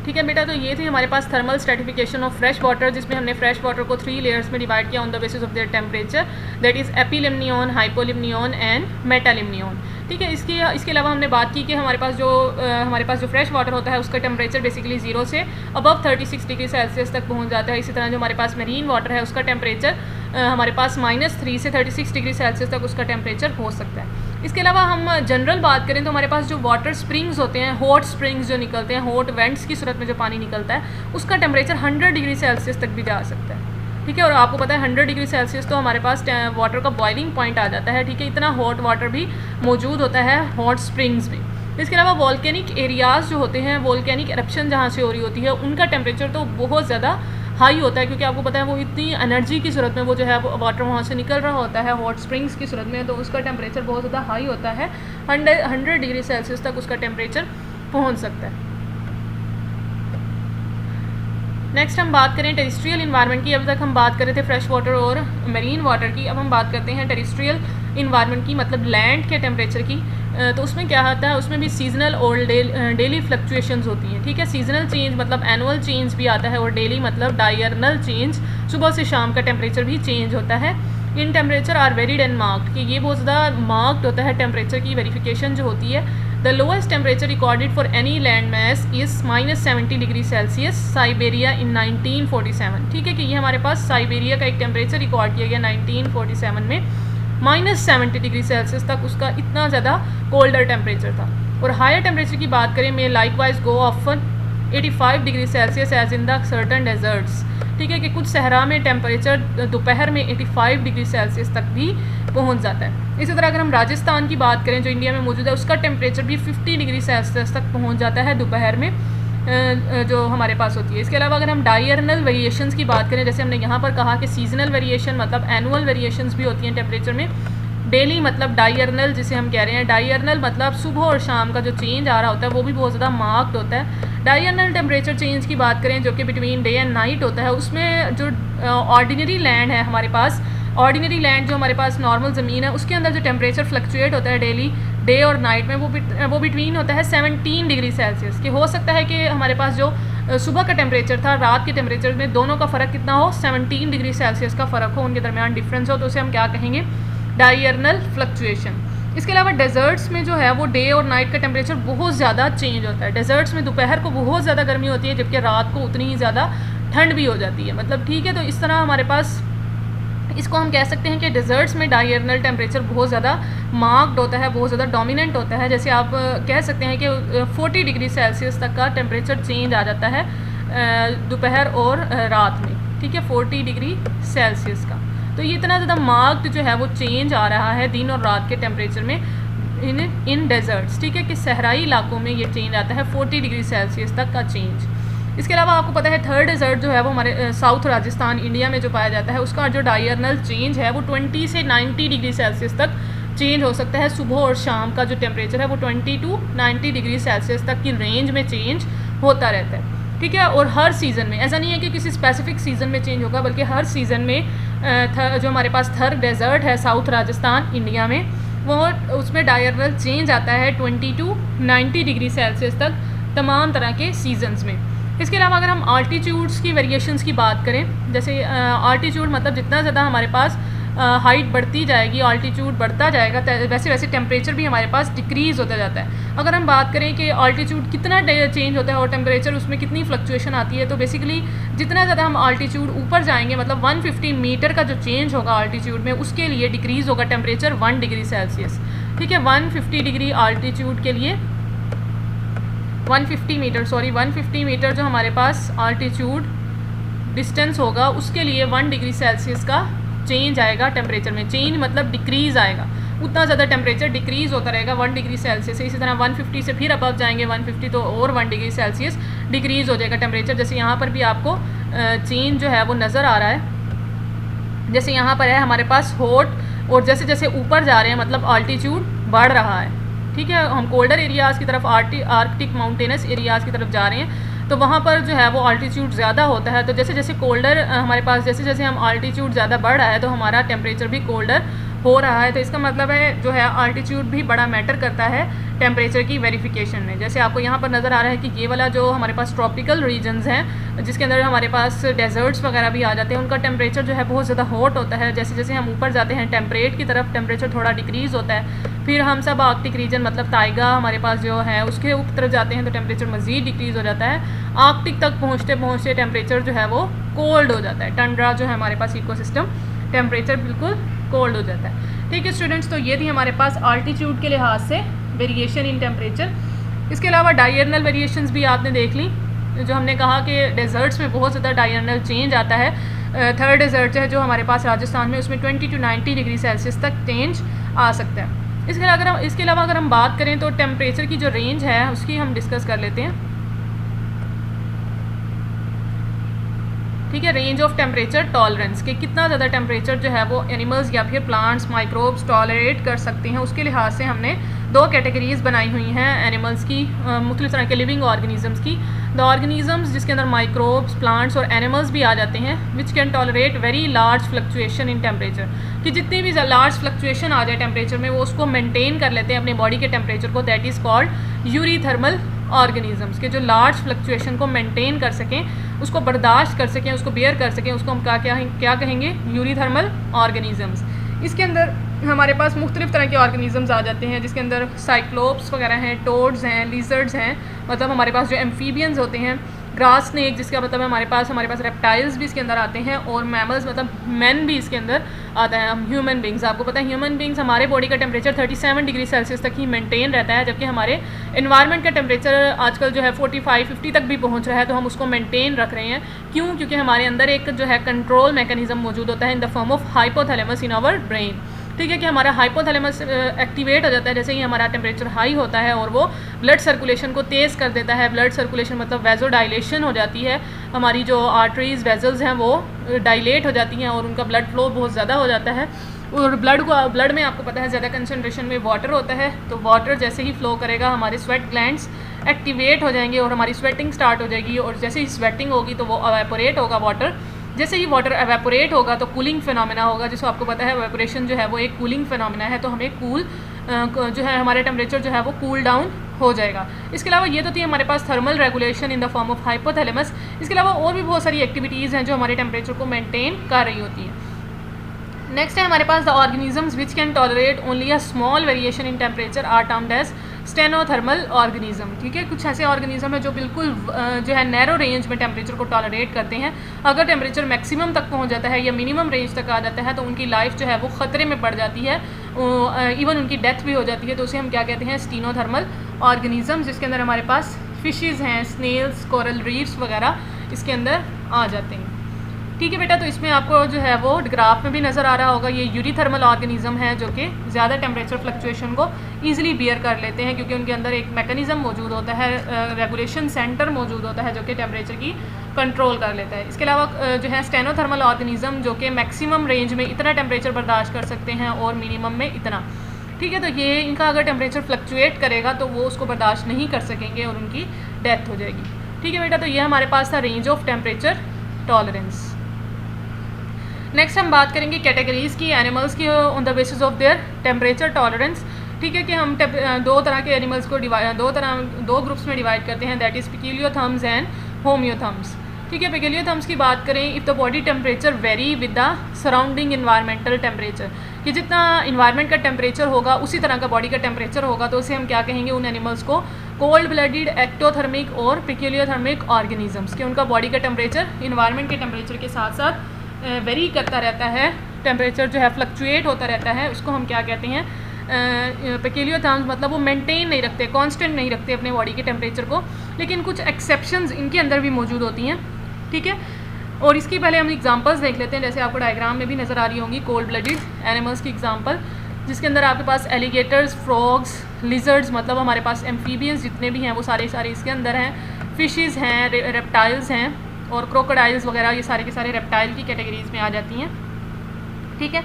ठीक है बेटा, तो ये थी हमारे पास thermal stratification of fresh water, जिसमें हमने फ्रेश वाटर को 3 लेयर्स में डिवाइड किया on the basis of their temperature, that is epilimnion, hypolimnion and metalimnion. ठीक है, इसके अलावा हमने बात की कि हमारे पास जो फ्रेश वाटर होता है उसका टेम्परेचर बेसिकली 0 से अबव 36 डिग्री सेल्सियस तक पहुंच जाता है। इसी तरह जो हमारे पास मरीन वाटर है उसका टेम्परेचर हमारे पास -3 से 36 डिग्री सेल्सियस तक उसका टेम्परेचर हो सकता है। इसके अलावा हम जनरल बात करें तो हमारे पास जो वाटर स्प्रिंग्स होते हैं, हॉट स्प्रिंग्स जो निकलते हैं, हॉट वेंट्स की सूरत में जो पानी निकलता है उसका टेम्परेचर 100 डिग्री सेल्सियस तक भी जा सकता है। ठीक है, और आपको पता है 100 डिग्री सेल्सियस तो हमारे पास वाटर का बॉइलिंग पॉइंट आ जाता है। ठीक है, इतना हॉट वाटर भी मौजूद होता है हॉट स्प्रिंग्स में। इसके अलावा वॉल्केनिक एरियाज़ जो होते हैं, वॉल्केनिक एरप्शन जहाँ से हो रही होती है, उनका टेम्परेचर तो बहुत ज़्यादा हाई होता है, क्योंकि आपको पता है वो इतनी एनर्जी की सूरत में वो जो है वो वाटर वहाँ से निकल रहा होता है हॉट स्प्रिंग्स की सूरत में, तो उसका टेम्परेचर बहुत ज़्यादा हाई होता है, 100 डिग्री सेल्सियस तक उसका टेम्परेचर पहुँच सकता है। नेक्स्ट हम बात करें टेरिस्ट्रियल इन्वायरमेंट की। अभी तक हम बात कर रहे थे फ्रेश वाटर और मरीन वाटर की, अब हम बात करते हैं टेरिस्ट्रियल इन्वायरमेंट की, मतलब लैंड के टेम्परेचर की। तो उसमें क्या होता है, उसमें भी सीजनल और डेली फ्लक्चुएशंस होती हैं। ठीक है, सीजनल चेंज मतलब एनुअल चेंज भी आता है, और डेली मतलब डायरनल चेंज, सुबह से शाम का टेम्परेचर भी चेंज होता है। In temperature are varied and marked, कि ये बहुत ज़्यादा मार्क्ड होता है टेम्परेचर की वेरिफिकेशन जो होती है। The lowest temperature recorded for any land mass is -70 degree Celsius Siberia in 1947। ठीक है, कि ये हमारे पास साइबेरिया का एक टेम्परेचर रिकॉर्ड किया गया 1947 में, -70 डिग्री सेल्सियस तक उसका इतना ज़्यादा कोल्डर टेम्परेचर था। और हायर टेम्परेचर की बात करें में likewise go often 85 degree Celsius as in the certain deserts. ठीक है, कि कुछ सहरा में टेम्परेचर दोपहर में 85 डिग्री सेल्सियस तक भी पहुंच जाता है। इसी तरह अगर हम राजस्थान की बात करें जो इंडिया में मौजूद है, उसका टेम्परेचर भी 50 डिग्री सेल्सियस तक पहुंच जाता है दोपहर में जो हमारे पास होती है। इसके अलावा अगर हम डायरनल वेरिएशंस की बात करें, जैसे हमने यहाँ पर कहा कि सीजनल वेरिएशन मतलब एनुअल वेरिएशंस भी होती हैं टेम्परेचर में, डेली मतलब डायरनल जिसे हम कह रहे हैं, डायरनल मतलब सुबह और शाम का जो चेंज आ रहा होता है वो भी बहुत ज़्यादा मार्क्ड होता है। डायरनल टेम्परेचर चेंज की बात करें जो कि बिटवीन डे एंड नाइट होता है, उसमें जो ऑर्डिनरी लैंड है हमारे पास, ऑर्डिनरी लैंड जो हमारे पास नॉर्मल ज़मीन है, उसके अंदर जो टेम्परेचर फ्लक्चुएट होता है डेली डे और नाइट में, वो बिटवीन होता है 17 डिग्री सेल्सियस। कि हो सकता है कि हमारे पास जो सुबह का टेम्परेचर था, रात के टेम्परेचर में दोनों का फ़र्क कितना हो, 17 डिग्री सेल्सियस का फ़र्क हो, उनके दरमियान डिफरेंस हो, तो उसे हम क्या कहेंगे, डायरनल फ्लक्चुएशन। इसके अलावा डेजर्ट्स में जो है वो डे और नाइट का टेम्परेचर बहुत ज़्यादा चेंज होता है। डेजर्ट्स में दोपहर को बहुत ज़्यादा गर्मी होती है, जबकि रात को उतनी ही ज़्यादा ठंड भी हो जाती है। मतलब ठीक है, तो इस तरह हमारे पास इसको हम कह सकते हैं कि डेजर्ट्स में डायरनल टेम्परेचर बहुत ज़्यादा मार्क्ड होता है, बहुत ज़्यादा डोमिनेंट होता है। जैसे आप कह सकते हैं कि 40 डिग्री सेल्सियस तक का टेम्परेचर चेंज आ जाता है दोपहर और रात में। ठीक है, 40 डिग्री सेल्सियस का, तो ये इतना ज़्यादा मार्क्ड जो है वो चेंज आ रहा है दिन और रात के टेम्परेचर में इन डेजर्ट्स। ठीक है, कि सहराई इलाकों में ये चेंज आता है 40 डिग्री सेल्सियस तक का चेंज। इसके अलावा आपको पता है थर्ड डेजर्ट जो है वो हमारे साउथ राजस्थान इंडिया में जो पाया जाता है, उसका जो डायरनल चेंज है वो 20 से 90 डिग्री सेल्सियस तक चेंज हो सकता है। सुबह और शाम का जो टेम्परेचर है वो 20 टू 90 डिग्री सेल्सियस तक की रेंज में चेंज होता रहता है। ठीक है, और हर सीज़न में, ऐसा नहीं है कि किसी स्पेसिफिक सीज़न में चेंज होगा, बल्कि हर सीज़न में जो हमारे पास थर्ड डेजर्ट है साउथ राजस्थान इंडिया में, वो उसमें डायरनल चेंज आता है 20 टू 90 डिग्री सेल्सियस तक तमाम तरह के सीजन्स में। इसके अलावा अगर हम आल्टीट्यूड्स की वेरिएशंस की बात करें, जैसे आल्टीट्यूड मतलब जितना ज़्यादा हमारे पास हाइट बढ़ती जाएगी, आल्टीट्यूड बढ़ता जाएगा, वैसे वैसे टेम्परेचर भी हमारे पास डिक्रीज़ होता जाता है। अगर हम बात करें कि आल्टीट्यूड कितना चेंज होता है और टेम्परेचर उसमें कितनी फ्लक्चुएशन आती है, तो बेसिकली जितना ज़्यादा हम आल्टीट्यूड ऊपर जाएंगे, मतलब 150 मीटर का जो चेंज होगा आल्टीट्यूड में, उसके लिए डिक्रीज़ होगा टेम्परेचर 1 डिग्री सेल्सियस। ठीक है, 150 डिग्री आल्टीट्यूड के लिए 150 मीटर जो हमारे पास आल्टीट्यूड डिस्टेंस होगा, उसके लिए 1 डिग्री सेल्सियस का चेंज आएगा टेम्परेचर में। चेंज मतलब डिक्रीज़ आएगा, उतना ज़्यादा टेम्परेचर डिक्रीज़ होता रहेगा 1 डिग्री सेल्सियस। इसी तरह 150 से फिर अबव जाएंगे 150, तो और 1 डिग्री सेल्सियस डिक्रीज़ हो जाएगा टेम्परेचर। जैसे यहाँ पर भी आपको चेंज जो है वो नज़र आ रहा है। जैसे यहाँ पर है हमारे पास हॉट, और जैसे जैसे ऊपर जा रहे हैं मतलब आल्टीट्यूड बढ़ रहा है। ठीक है, हम कोल्डर एरियाज़ की तरफ, आर्कटिक माउंटेनस एरियाज़ की तरफ जा रहे हैं, तो वहाँ पर जो है वो आल्टीट्यूड ज़्यादा होता है। तो जैसे जैसे कोल्डर हमारे पास, जैसे जैसे हम आल्टीट्यूड ज़्यादा बढ़ रहा है तो हमारा टेम्परेचर भी कोल्डर हो रहा है, तो इसका मतलब है जो है आल्टीट्यूड भी बड़ा मैटर करता है टेम्परेचर की वेरिफिकेशन में। जैसे आपको यहाँ पर नज़र आ रहा है कि ये वाला जो हमारे पास ट्रॉपिकल रीजन्स हैं, जिसके अंदर हमारे पास डेजर्ट्स वगैरह भी आ जाते हैं, उनका टेम्परेचर जो है बहुत ज़्यादा हॉट होता है। जैसे जैसे हम ऊपर जाते हैं टेम्परेट की तरफ, टेम्परेचर थोड़ा डिक्रीज़ होता है। फिर हम सब आर्कटिक रीजन मतलब ताइगा हमारे पास जो है उसके ऊपर तरफ जाते हैं तो टेम्परेचर मज़ीद डिक्रीज़ हो जाता है। आर्कटिक तक पहुँचते पहुँचते टेम्परेचर जो है वो कोल्ड हो जाता है। टंड्रा जो है हमारे पास इकोसिस्टम, टेम्परेचर बिल्कुल कोल्ड हो जाता है। ठीक है स्टूडेंट्स, तो ये थी हमारे पास आल्टीट्यूड के लिहाज से वेरिएशन इन टेम्परेचर। इसके अलावा डायरनल वेरिएशंस भी आपने देख ली, जो हमने कहा कि डेजर्ट्स में बहुत ज़्यादा डायरनल चेंज आता है। थर्ड डेजर्ट है जो हमारे पास राजस्थान में, उसमें 20 to 90 डिग्री सेल्सियस तक चेंज आ सकता है। इसके अलावा अगर हम बात करें तो टेम्परेचर की जो रेंज है उसकी हम डिस्कस कर लेते हैं। ठीक है, रेंज ऑफ टेम्परेचर टॉलरेंस के कितना ज़्यादा टेम्परेचर जो है वो एनिमल्स या फिर प्लांट्स, माइक्रोब्स टॉलरेट कर सकते हैं, उसके लिहाज से हमने दो कैटेगरीज बनाई हुई हैं एनिमल्स की, मुख्तलिफ तरह के लिविंग ऑर्गेनिजम्स की। द ऑर्गेनिजम्स जिसके अंदर माइक्रोब्स, प्लांट्स और एनिमल्स भी आ जाते हैं, विच can tolerate very large fluctuation in temperature, कि जितनी भी लार्ज फ्लक्चुएशन आ जाए टेम्परेचर में वो उसको मेनटेन कर लेते हैं अपने बॉडी के टेम्परेचर को। That is called eurythermal organisms, के जो लार्ज फ्लक्चुएशन को मेंटेन कर सकें, उसको बर्दाश्त कर सकें, उसको बेयर कर सकें, उसको हम क्या कहेंगे, यूरीथर्मल ऑर्गेनिजम्स। इसके अंदर हमारे पास मुख्तलिफ तरह के ऑर्गेनिजम्स आ जाते हैं, जिसके अंदर साइक्लोप्स वगैरह हैं, टोड्स हैं, लिजर्ड्स हैं, मतलब हमारे पास जो एम्फीबियंस होते हैं, ग्रास स्नेक जिसका मतलब है हमारे पास रेप्टाइल्स भी इसके अंदर आते हैं, और मैमल्स मतलब मैन भी इसके अंदर आता है। हम ह्यूमन बींग्स, आपको पता है ह्यूमन बींग्स हमारे बॉडी का टेम्परेचर 37 डिग्री सेल्सियस तक ही मेंटेन रहता है, जबकि हमारे इन्वायरमेंट का टेम्परेचर आजकल जो है 45-50 तक भी पहुंच रहा है, तो हम उसको मेंटेन रख रहे हैं। क्यों? क्योंकि हमारे अंदर एक जो है कंट्रोल मैकेनिज्म मौजूद होता है in the form of hypothalamus in our brain. ठीक है, कि हमारा हाइपोथैलेमस एक्टिवेट हो जाता है जैसे ही हमारा टेम्परेचर हाई होता है, और वो ब्लड सर्कुलेशन को तेज़ कर देता है। ब्लड सर्कुलेशन मतलब वेजोडाइलेशन हो जाती है, हमारी जो आर्टरीज वेजल्स हैं वो डायलेट हो जाती हैं और उनका ब्लड फ्लो बहुत ज़्यादा हो जाता है। और ब्लड में आपको पता है ज़्यादा कंसनट्रेशन में वाटर होता है, तो वाटर जैसे ही फ्लो करेगा हमारे स्वेट ग्लैंड्स एक्टिवेट हो जाएंगे और हमारी स्वेटिंग स्टार्ट हो जाएगी, और जैसे ही स्वेटिंग होगी तो वो एवेपोरेट होगा वाटर। जैसे ही वाटर एवेपोरेट होगा तो कूलिंग फिनोमेना होगा, जिसको आपको पता है एवेपोरेशन जो है वो एक कूलिंग फिनोमेना है, तो हमें जो है हमारे टेम्परेचर जो है वो कूल डाउन हो जाएगा। इसके अलावा ये तो थी हमारे पास thermal regulation in the form of hypothalamus. इसके अलावा और भी बहुत सारी एक्टिविटीज़ हैं जो हमारे टेम्परेचर को मेंटेन कर रही होती हैं। नेक्स्ट है हमारे पास the organisms which can tolerate only a small variation in temperature are termed as stenothermal organism. ठीक है, कुछ ऐसे ऑर्गेनिज्म है जो बिल्कुल जो है नैरो रेंज में टेम्परेचर को टॉलरेट करते हैं। अगर टेम्परेचर मैक्सिमम तक पहुंच जाता है या मिनिमम रेंज तक आ जाता है तो उनकी लाइफ जो है वो ख़तरे में पड़ जाती है, इवन उनकी डेथ भी हो जाती है। तो उसे हम क्या कहते हैं, स्टेनोथर्मल ऑर्गेनिज्म, जिसके अंदर हमारे पास फिशेज़ हैं, स्नेल्स, कोरल रीफ्स वगैरह इसके अंदर आ जाते हैं। ठीक है बेटा, तो इसमें आपको जो है वो ग्राफ में भी नज़र आ रहा होगा, ये यूरीथर्मल ऑर्गेनिज्म है जो कि ज़्यादा टेम्परेचर फ्लक्चुएशन को ईजिली बियर कर लेते हैं, क्योंकि उनके अंदर एक मैकेनिज्म मौजूद होता है, रेगुलेशन सेंटर मौजूद होता है जो कि टेम्परेचर की कंट्रोल कर लेता है। इसके अलावा जो है स्टेनोथर्मल ऑर्गेनिज्म जो कि मैक्सिमम रेंज में इतना टेम्परेचर बर्दाश्त कर सकते हैं और मिनिमम में इतना। ठीक है, तो ये इनका अगर टेम्परेचर फ्लक्चुएट करेगा तो वो उसको बर्दाश्त नहीं कर सकेंगे और उनकी डेथ हो जाएगी। ठीक है बेटा, तो ये हमारे पास था range of temperature tolerance. Next हम बात करेंगे कैटेगरीज़ की, एनिमल्स की on the basis of their temperature tolerance. ठीक है, कि हम दो तरह के एनिमल्स को दो ग्रुप्स में डिवाइड करते हैं, दैट इज़ पिक्यूलियोथर्म्स एंड होम्योथर्म्स। ठीक है, पिक्यूलियोथर्म्स की बात करें, if the body temperature vary with the surrounding environmental temperature, कि जितना इन्वायरमेंट का टेम्परेचर होगा उसी तरह का बॉडी का टेम्परेचर होगा, तो उसे हम क्या कहेंगे, उन एनिमल्स को कोल्ड ब्लडेड, एक्टोथर्मिक और पिक्यूलियोथर्मिक ऑर्गेनिजम्स, के उनका बॉडी का टेम्परेचर इन्वायरमेंट के टेम्परेचर के साथ साथ वेरी करता रहता है, टेम्परेचर जो है फ्लक्चुएट होता रहता है, उसको हम क्या कहते हैं, पिक्यूलियोथर्म्स। मतलब वो मेंटेन नहीं रखते, कांस्टेंट नहीं रखते अपने बॉडी के टेम्परेचर को, लेकिन कुछ एक्सेप्शंस इनके अंदर भी मौजूद होती हैं। ठीक है, और इसकी पहले हम एग्जांपल्स देख लेते हैं, जैसे आपको डायग्राम में भी नज़र आ रही होंगी कोल्ड ब्लडेड एनिमल्स की एग्जांपल, जिसके अंदर आपके पास एलिगेटर्स, फ्रॉग्स, लिजर्ड्स, मतलब हमारे पास एम्फीबियंस जितने भी हैं वो सारे इसके अंदर हैं, फिशेज़ हैं, रेप्टाइल्स हैं और क्रोकोडाइल्स वगैरह, ये सारे के सारे रेप्टाइल की कैटेगरीज में आ जाती हैं। ठीक है,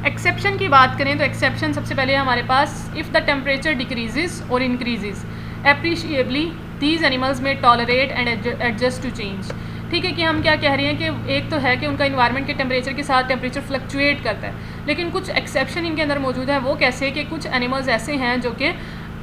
एक्सेप्शन की बात करें तो एक्सेप्शन सबसे पहले हमारे पास, इफ़ द टेम्परेचर डिक्रीजेज और इंक्रीजेज एप्रिशिएबली दीज एनिमल्स में tolerate and adjust to change, ठीक है, कि हम क्या कह रहे हैं कि एक तो है कि उनका इन्वायरमेंट के टेम्परेचर के साथ टेम्परेचर फ्लक्चुएट करता है, लेकिन कुछ एक्सेप्शन इनके अंदर मौजूद है। वो कैसे कि कुछ एनिमल्स ऐसे हैं जो कि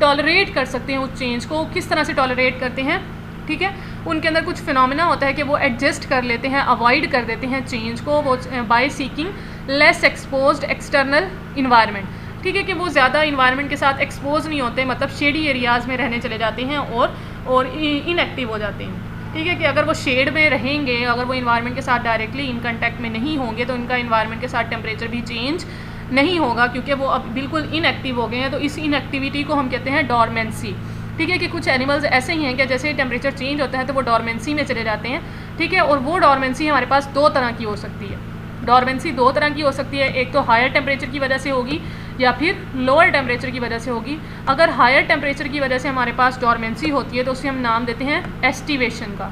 टॉलरेट कर सकते हैं उस चेंज को। किस तरह से टॉलरेट करते हैं, ठीक है, उनके अंदर कुछ फिनोमिना होता है कि वो एडजस्ट कर लेते हैं, अवॉइड कर देते हैं चेंज को, वो by seeking less exposed external environment. ठीक है, कि वो ज़्यादा इन्वायरमेंट के साथ एक्सपोज नहीं होते, मतलब शेडी एरियाज़ में रहने चले जाते हैं और इनएक्टिव हो जाते हैं। ठीक है, कि अगर वो शेड में रहेंगे, अगर वो इन्वायरमेंट के साथ डायरेक्टली इन कंटेक्ट में नहीं होंगे तो उनका इन्वायरमेंट के साथ टेम्परेचर भी चेंज नहीं होगा, क्योंकि वो अब बिल्कुल इनएक्टिव हो गए हैं। तो इस इनएक्टिविटी को हम कहते हैं डॉर्मेंसी। ठीक है, कि कुछ एनिमल्स ऐसे ही हैं कि जैसे ही टेम्परेचर चेंज होता है तो वो डॉर्मेंसी में चले जाते हैं। ठीक है, और वो डॉर्मेंसी हमारे पास दो तरह की हो सकती है। डॉर्मेंसी दो तरह की हो सकती है, एक तो हायर टेम्परेचर की वजह से होगी या फिर लोअर टेम्परेचर की वजह से होगी। अगर हायर टेम्परेचर की वजह से हमारे पास डॉर्मेंसी होती है तो उसे हम नाम देते हैं एस्टिवेशन का।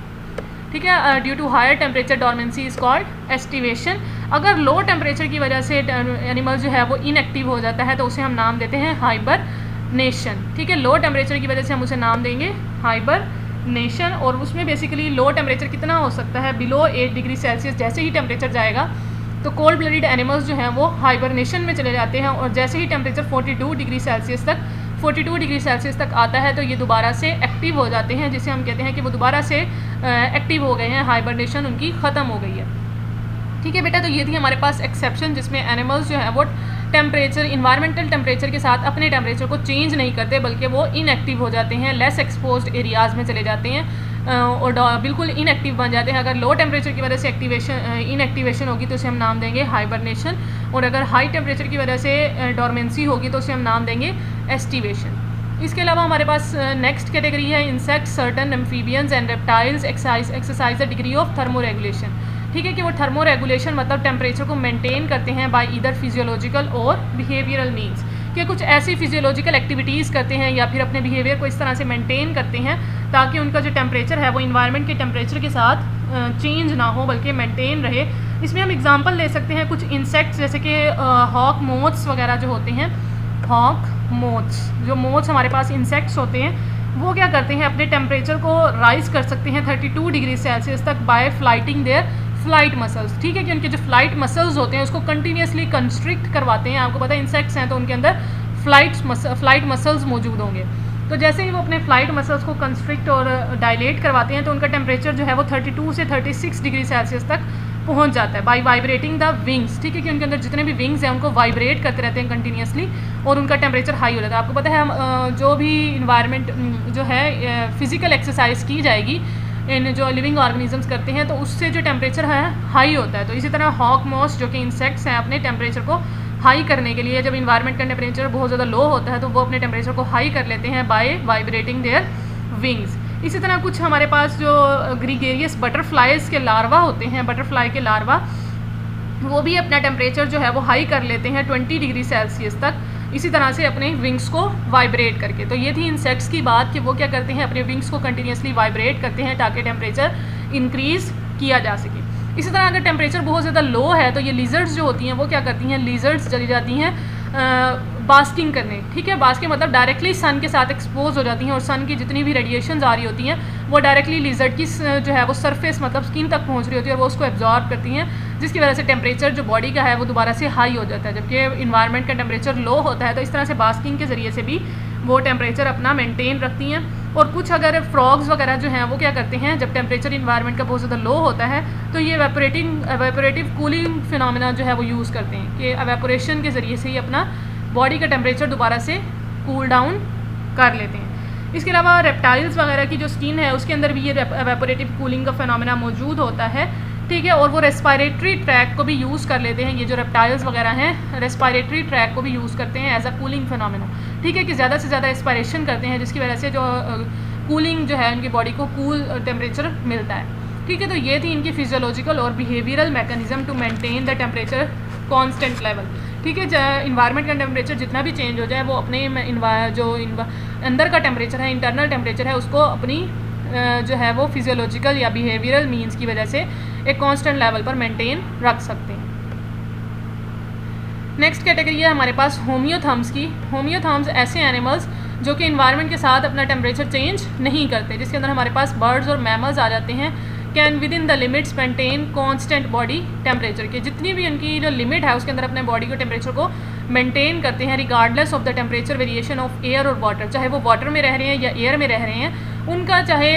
ठीक है, due to higher temperature dormancy is called aestivation. अगर लो टेम्परेचर की वजह से एनिमल जो है वो इनएक्टिव हो जाता है तो उसे हम नाम देते हैं हाइबरनेशन। ठीक है, लो टेम्परेचर की वजह से हम उसे नाम देंगे हाइबरनेशन। और उसमें बेसिकली लो टेम्परेचर कितना हो सकता है, बिलो 8 डिग्री सेल्सियस। जैसे ही टेम्परेचर जाएगा तो कोल्ड ब्लडेड एनिमल्स जो हैं वो हाइबरनेशन में चले जाते हैं, और जैसे ही टेम्परेचर 42 डिग्री सेल्सियस तक आता है तो ये दोबारा से एक्टिव हो जाते हैं, जिसे हम कहते हैं कि वो दोबारा से एक्टिव हो गए हैं, हाइबरनेशन उनकी ख़त्म हो गई है। ठीक है बेटा, तो ये थी हमारे पास एक्सेप्शन जिसमें एनिमल्स जो है वो टेम्परेचर, इन्वायरमेंटल टेम्परेचर के साथ अपने टेम्परेचर को चेंज नहीं करते, बल्कि वो इनएक्टिव हो जाते हैं, लेस एक्सपोज्ड एरियाज़ में चले जाते हैं और बिल्कुल इनएक्टिव बन जाते हैं। अगर लो टेम्परेचर की वजह से इनएक्टिवेशन होगी तो उसे हम नाम देंगे हाइबरनेशन, और अगर हाई टेम्परेचर की वजह से डॉर्मेंसी होगी तो उसे हम नाम देंगे एस्टिवेशन। इसके अलावा हमारे पास नेक्स्ट कैटेगरी है insects, certain amphibians and reptiles exercise the degree of thermo regulation. ठीक है, कि वो थर्मो रेगुलेशन मतलब टेम्परेचर को मेंटेन करते हैं बाय ईदर फिजियोलॉजिकल और बिहेवियरल मीन्स, कि कुछ ऐसी फिजियोलॉजिकल एक्टिविटीज़ करते हैं या फिर अपने बिहेवियर को इस तरह से मेंटेन करते हैं ताकि उनका जो टेम्परेचर है वो इन्वायरमेंट के टेम्परेचर के साथ चेंज ना हो बल्कि मेंटेन रहे। इसमें हम एग्जांपल ले सकते हैं कुछ इंसेक्ट्स, जैसे कि हॉक मोथ्स वगैरह जो होते हैं। हॉक मोथ्स, जो मोथ्स हमारे पास इंसेक्ट्स होते हैं, वो क्या करते हैं, अपने टेम्परेचर को राइज कर सकते हैं 32 डिग्री सेल्सियस तक by flighting their flight muscles. ठीक है, कि उनके जो फ्लाइट मसल्स होते हैं उसको कंटिन्यूसली कंस्ट्रिक्ट करवाते हैं। आपको पता है इंसेक्ट्स हैं तो उनके अंदर फ्लाइट मसल्स मौजूद होंगे। तो जैसे ही वो अपने फ्लाइट मसल्स को कंस्ट्रिक्ट और डायलेट करवाते हैं तो उनका टेम्परेचर जो है वो 32 से 36 डिग्री सेल्सियस तक पहुंच जाता है बाय वाइब्रेटिंग द विंग्स। ठीक है, कि उनके अंदर जितने भी विंग्स हैं उनको वाइब्रेट करते रहते हैं कंटिन्यूसली और उनका टेम्परेचर हाई हो जाता है। आपको पता है जो भी इन्वायरमेंट जो है फिज़िकल एक्सरसाइज की जाएगी इन जो लिविंग ऑर्गेनिजम्स करते हैं तो उससे जो टेम्परेचर है हाई होता है। तो इसी तरह हॉक मोथ्स जो कि इंसेक्ट्स हैं अपने टेम्परेचर को हाई करने के लिए, जब इन्वायरमेंट का टेम्परेचर बहुत ज़्यादा लो होता है तो वो अपने टेम्परेचर को हाई कर लेते हैं बाय वाइब्रेटिंग देयर विंग्स। इसी तरह कुछ हमारे पास जो ग्रीगेरियस बटरफ्लाइज के लार्वा होते हैं, बटरफ्लाई के लार्वा, वो भी अपना टेम्परेचर जो है वो हाई कर लेते हैं 20 डिग्री सेल्सियस तक, इसी तरह से अपने विंग्स को वाइब्रेट करके। तो ये थी इंसेक्ट्स की बात कि वो क्या करते हैं, अपने विंग्स को कंटिन्यूसली वाइब्रेट करते हैं ताकि टेम्परेचर इंक्रीज़ किया जा सके। इसी तरह अगर टेम्परेचर बहुत ज़्यादा लो है तो ये लिजर्ड्स जो होती हैं वो क्या करती हैं, लिजर्ड्स चली जाती हैं बास्किंग करने। ठीक है, बास्किंग मतलब डायरेक्टली सन के साथ एक्सपोज हो जाती हैं और सन की जितनी भी रेडिएशंस आ रही होती हैं वो डायरेक्टली लिजर्ड की जो है वो सरफेस मतलब स्किन तक पहुंच रही होती है और वो उसको एब्जॉर्ब करती हैं, जिसकी वजह से टेम्परेचर जो बॉडी का है वो दोबारा से हाई हो जाता है, जबकि इन्वायरमेंट का टेम्परेचर लो होता है। तो इस तरह से बास्किंग के ज़रिए से भी वो टेम्परेचर अपना मेंटेन रखती हैं। और कुछ अगर फ्रॉग्स वगैरह जो हैं वो क्या करते हैं, जब टेम्परेचर इन्वायरमेंट का बहुत ज़्यादा लो होता है तो ये एवेपोरेटिव कूलिंग फिनोमेना जो है वो यूज़ करते हैं कि एवेपोरेशन के ज़रिए से ही अपना बॉडी का टेम्परेचर दोबारा से कूल डाउन कर लेते हैं। इसके अलावा रेप्टाइल्स वगैरह की जो स्किन है उसके अंदर भी ये एवेपोरेटिव कूलिंग का फिनोमेना मौजूद होता है। ठीक है, और वो रेस्पायरेटरी ट्रैक को भी यूज़ कर लेते हैं। ये जो रेप्टाइल्स वगैरह हैं रेस्पायरेटरी ट्रैक को भी यूज़ करते हैं एज अ कूलिंग फिनोमेना। ठीक है, कि ज़्यादा से ज़्यादा एस्पायरेशन करते हैं जिसकी वजह से जो कूलिंग जो है उनकी बॉडी को कूल टेम्परेचर मिलता है। ठीक है, तो ये थी इनकी फिजियोलॉजिकल और behavioural mechanism to maintain the temperature constant level. ठीक है, इन्वायरमेंट का टेम्परेचर जितना भी चेंज हो जाए वो अपने अंदर का टेम्परेचर है, इंटरनल टेम्परेचर है, उसको अपनी जो है वो फिजियोलॉजिकल या बिहेवियरल मीन्स की वजह से एक कांस्टेंट लेवल पर मेंटेन रख सकते हैं। नेक्स्ट कैटेगरी है हमारे पास होमियोथर्म्स की। होमियोथर्म्स ऐसे एनिमल्स जो कि इन्वायरमेंट के साथ अपना टेम्परेचर चेंज नहीं करते, जिसके अंदर हमारे पास बर्ड्स और मैमल्स आ जाते हैं। Can with in the limits maintain constant body temperature, के जितनी भी उनकी जो लिमिट है उसके अंदर अपने बॉडी को टेम्परेचर को मेंटेन करते हैं regardless of the temperature variation of air और वाटर, चाहे वो वाटर में रह रहे हैं या एयर में रह रहे हैं, उनका चाहे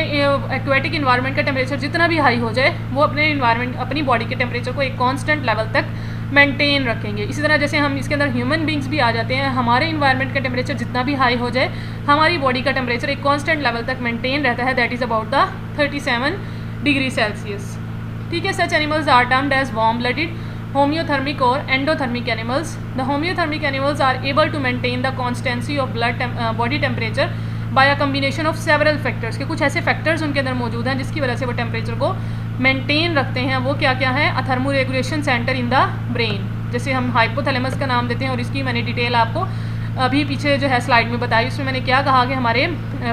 एक्वेटिक इन्वायरमेंट का टेम्परेचर जितना भी हाई हो जाए वो अपने इन्वायरमेंट अपनी बॉडी के टेम्परेचर को एक कांस्टेंट लेवल तक मेंटेन रखेंगे। इसी तरह जैसे हम इसके अंदर ह्यूमन बींग्स भी आ जाते हैं, हमारे इन्वायरमेंट का टेम्परेचर जितना भी हाई हो जाए हमारी बॉडी का टेम्परेचर एक कांस्टेंट लेवल तक मेंटेन रहता है, that is about the 37 degree Celsius. ठीक है, such animals are termed as warm blooded, homeothermic और endothermic animals. The homeothermic animals are able to maintain the constancy of body temperature by a combination of several factors, के कुछ ऐसे factors उनके अंदर मौजूद हैं जिसकी वजह से वो टेम्परेचर को मेंटेन रखते हैं। वो क्या क्या है? A thermoregulation centre in the brain, जैसे हम हाइपोथैलेमस का नाम देते हैं, और इसकी मैंने डिटेल आपको अभी पीछे जो है स्लाइड में बताई। उसमें मैंने क्या कहा कि हमारे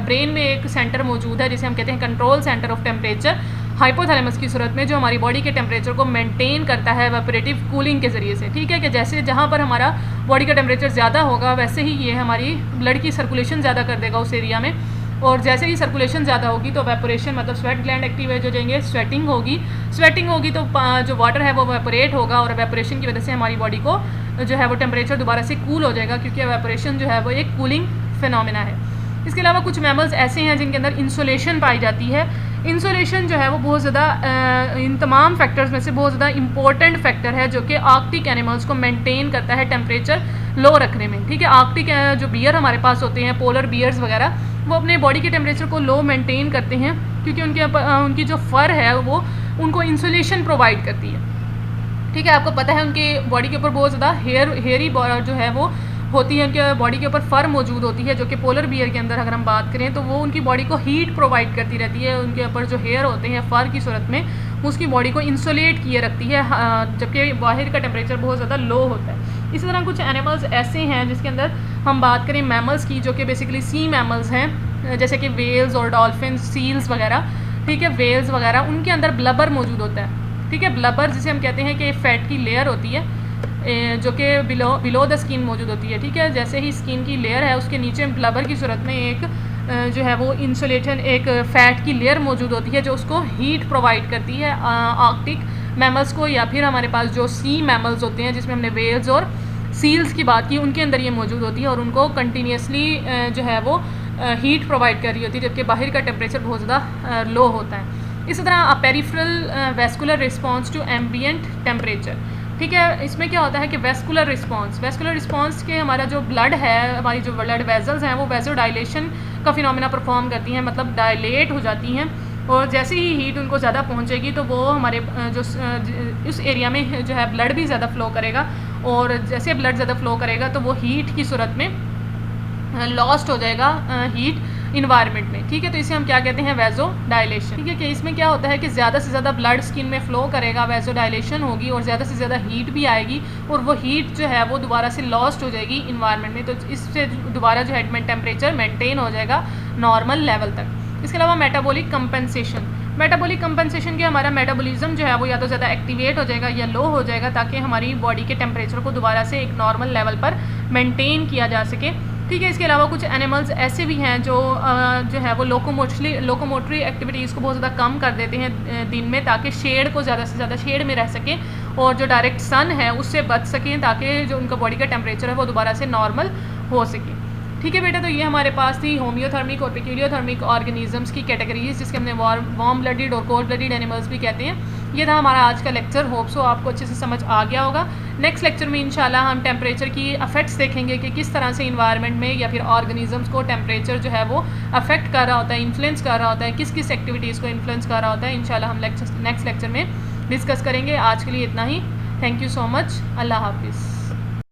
ब्रेन में एक सेंटर मौजूद है जिसे हम कहते हैं control centre of temperature, hypothalamus की सूरत में, जो हमारी बॉडी के टेम्परेचर को मेंटेन करता है इवेपोरेटिव कूलिंग के ज़रिए से। ठीक है, कि जैसे जहाँ पर हमारा बॉडी का टेम्परेचर ज़्यादा होगा वैसे ही ये हमारी ब्लड की सर्कुलेशन ज़्यादा कर देगा उस एरिया में, और जैसे ही सर्कुलेशन ज़्यादा होगी तो वेपोरेशन मतलब स्वेट ग्लैंड एक्टिवेट हो जाएंगे, स्वेटिंग होगी तो जो वाटर है वो वेपोरेट होगा, और वेपोरेशन की वजह से हमारी बॉडी को जो है वो टेम्परेचर दोबारा से कूल हो जाएगा, क्योंकि वेपोरेशन जो है वो एक कूलिंग फिनोमेना है। इसके अलावा कुछ मैमल्स ऐसे हैं जिनके अंदर इंसोलेशन पाई जाती है। इंसोलेशन जो है वो बहुत ज़्यादा इन तमाम फैक्टर्स में से बहुत ज़्यादा इंपॉर्टेंट फैक्टर है जो कि आर्कटिक एनिमल्स को मेंटेन करता है टेम्परेचर लो रखने में। ठीक है, आर्कटिक जो बियर हमारे पास होते हैं, पोलर बियर्स वगैरह, वो अपने बॉडी के टेम्परेचर को लो मेंटेन करते हैं क्योंकि उनकी जो फर है वो उनको इंसुलेशन प्रोवाइड करती है। ठीक है, आपको पता है उनके बॉडी के ऊपर बहुत ज़्यादा हेयरी जो है वो होती है, उनके बॉडी के ऊपर फर मौजूद होती है, जो कि पोलर बियर के अंदर अगर हम बात करें तो वो उनकी बॉडी को हीट प्रोवाइड करती रहती है। उनके ऊपर जो हेयर होते हैं फर की सूरत में, उसकी बॉडी को इंसुलेट किए रखती है, जबकि बाहर का टेम्परेचर बहुत ज़्यादा लो होता है। इसी तरह कुछ एनिमल्स ऐसे हैं जिसके अंदर हम बात करें मैमल्स की, जो कि बेसिकली सी मैमल्स हैं, जैसे कि वेल्स और डॉल्फिन, सील्स वगैरह। ठीक है, वेल्स वगैरह, उनके अंदर ब्लबर मौजूद होता है। ठीक है, ब्लबर जिसे हम कहते हैं कि फैट की लेयर होती है जो कि बिलो द स्किन मौजूद होती है। ठीक है, जैसे ही स्किन की लेयर है उसके नीचे ब्लबर की सूरत में एक जो है वो इंसुलेशन एक फ़ैट की लेयर मौजूद होती है जो उसको हीट प्रोवाइड करती है आर्कटिक मैमल्स को, या फिर हमारे पास जो सी मैमल्स होते हैं जिसमें हमने वेल्स और सील्स की बात की, उनके अंदर ये मौजूद होती है और उनको कंटिन्यूसली जो है वो हीट प्रोवाइड कर रही होती है, जबकि बाहर का टेम्परेचर बहुत ज़्यादा लो होता है। इसी तरह peripheral vascular response to ambient temperature. ठीक है, इसमें क्या होता है कि वेस्कुलर रिस्पॉन्स के हमारा जो ब्लड है, हमारी जो ब्लड वेजल्स हैं वो वेजो डायलेशन का फिनोमेना परफॉर्म करती हैं, मतलब डायलेट हो जाती हैं, और जैसे ही हीट उनको ज़्यादा पहुंचेगी तो वो हमारे जो इस एरिया में जो है ब्लड भी ज़्यादा फ्लो करेगा, और जैसे ब्लड ज़्यादा फ्लो करेगा तो वो हीट की सूरत में लॉस्ट हो जाएगा हीट इन्वायरमेंट में। ठीक है, तो इसे हम क्या कहते हैं? वेजो डायलेशन। ठीक है, कि इसमें क्या होता है कि ज़्यादा से ज़्यादा ब्लड स्किन में फ़्लो करेगा, वेजो डायलेशन होगी, और ज़्यादा से ज़्यादा हीट भी आएगी, और वो हीट जो है वो दोबारा से लॉस्ट हो जाएगी इन्वायरमेंट में, तो इससे दोबारा जो है टेम्परेचर मेंटेन हो जाएगा नॉर्मल लेवल तक। इसके अलावा मेटाबॉलिक कंपनसेशन के हमारा मेटाबॉलिज्म जो है वो या तो ज़्यादा एक्टिवेट हो जाएगा या लो हो जाएगा, ताकि हमारी बॉडी के टेम्परेचर को दोबारा से एक नॉर्मल लेवल पर मेंटेन किया जा सके। ठीक है, इसके अलावा कुछ एनिमल्स ऐसे भी हैं जो है वो लोकोमोटरी एक्टिविटीज़ को बहुत ज़्यादा कम कर देते हैं दिन में, ताकि शेड को ज़्यादा से ज़्यादा शेड में रह सकें और जो डायरेक्ट सन है उससे बच सकें, ताकि जो उनका बॉडी का टेम्परेचर है वो दोबारा से नॉर्मल हो सके। ठीक है बेटा, तो ये हमारे पास थी होम्योथर्मिक और पेक्यूलियोथर्मिक ऑर्गेनिजम्स की कैटेगरीज, जिसके हमने वार्म ब्लडेड और कोल्ड ब्लडेड एनिमल्स भी कहते हैं। ये था हमारा आज का लेक्चर, होप सो आपको अच्छे से समझ आ गया होगा। नेक्स्ट लेक्चर में इंशाल्लाह हम टेम्परेचर की अफेक्ट्स देखेंगे कि किस तरह से इन्वायरमेंट में या फिर ऑर्गेनिजम्स को टेम्परेचर जो है वो अफेक्ट कर रहा होता है, इन्फ्लुएंस कर रहा होता है, किस किस एक्टिविटीज़ को इन्फ्लुएंस कर रहा होता है। इंशाल्लाह हम नेक्स्ट लेक्चर में डिस्कस करेंगे। आज के लिए इतना ही। Thank you so much. Allah हाफिज़।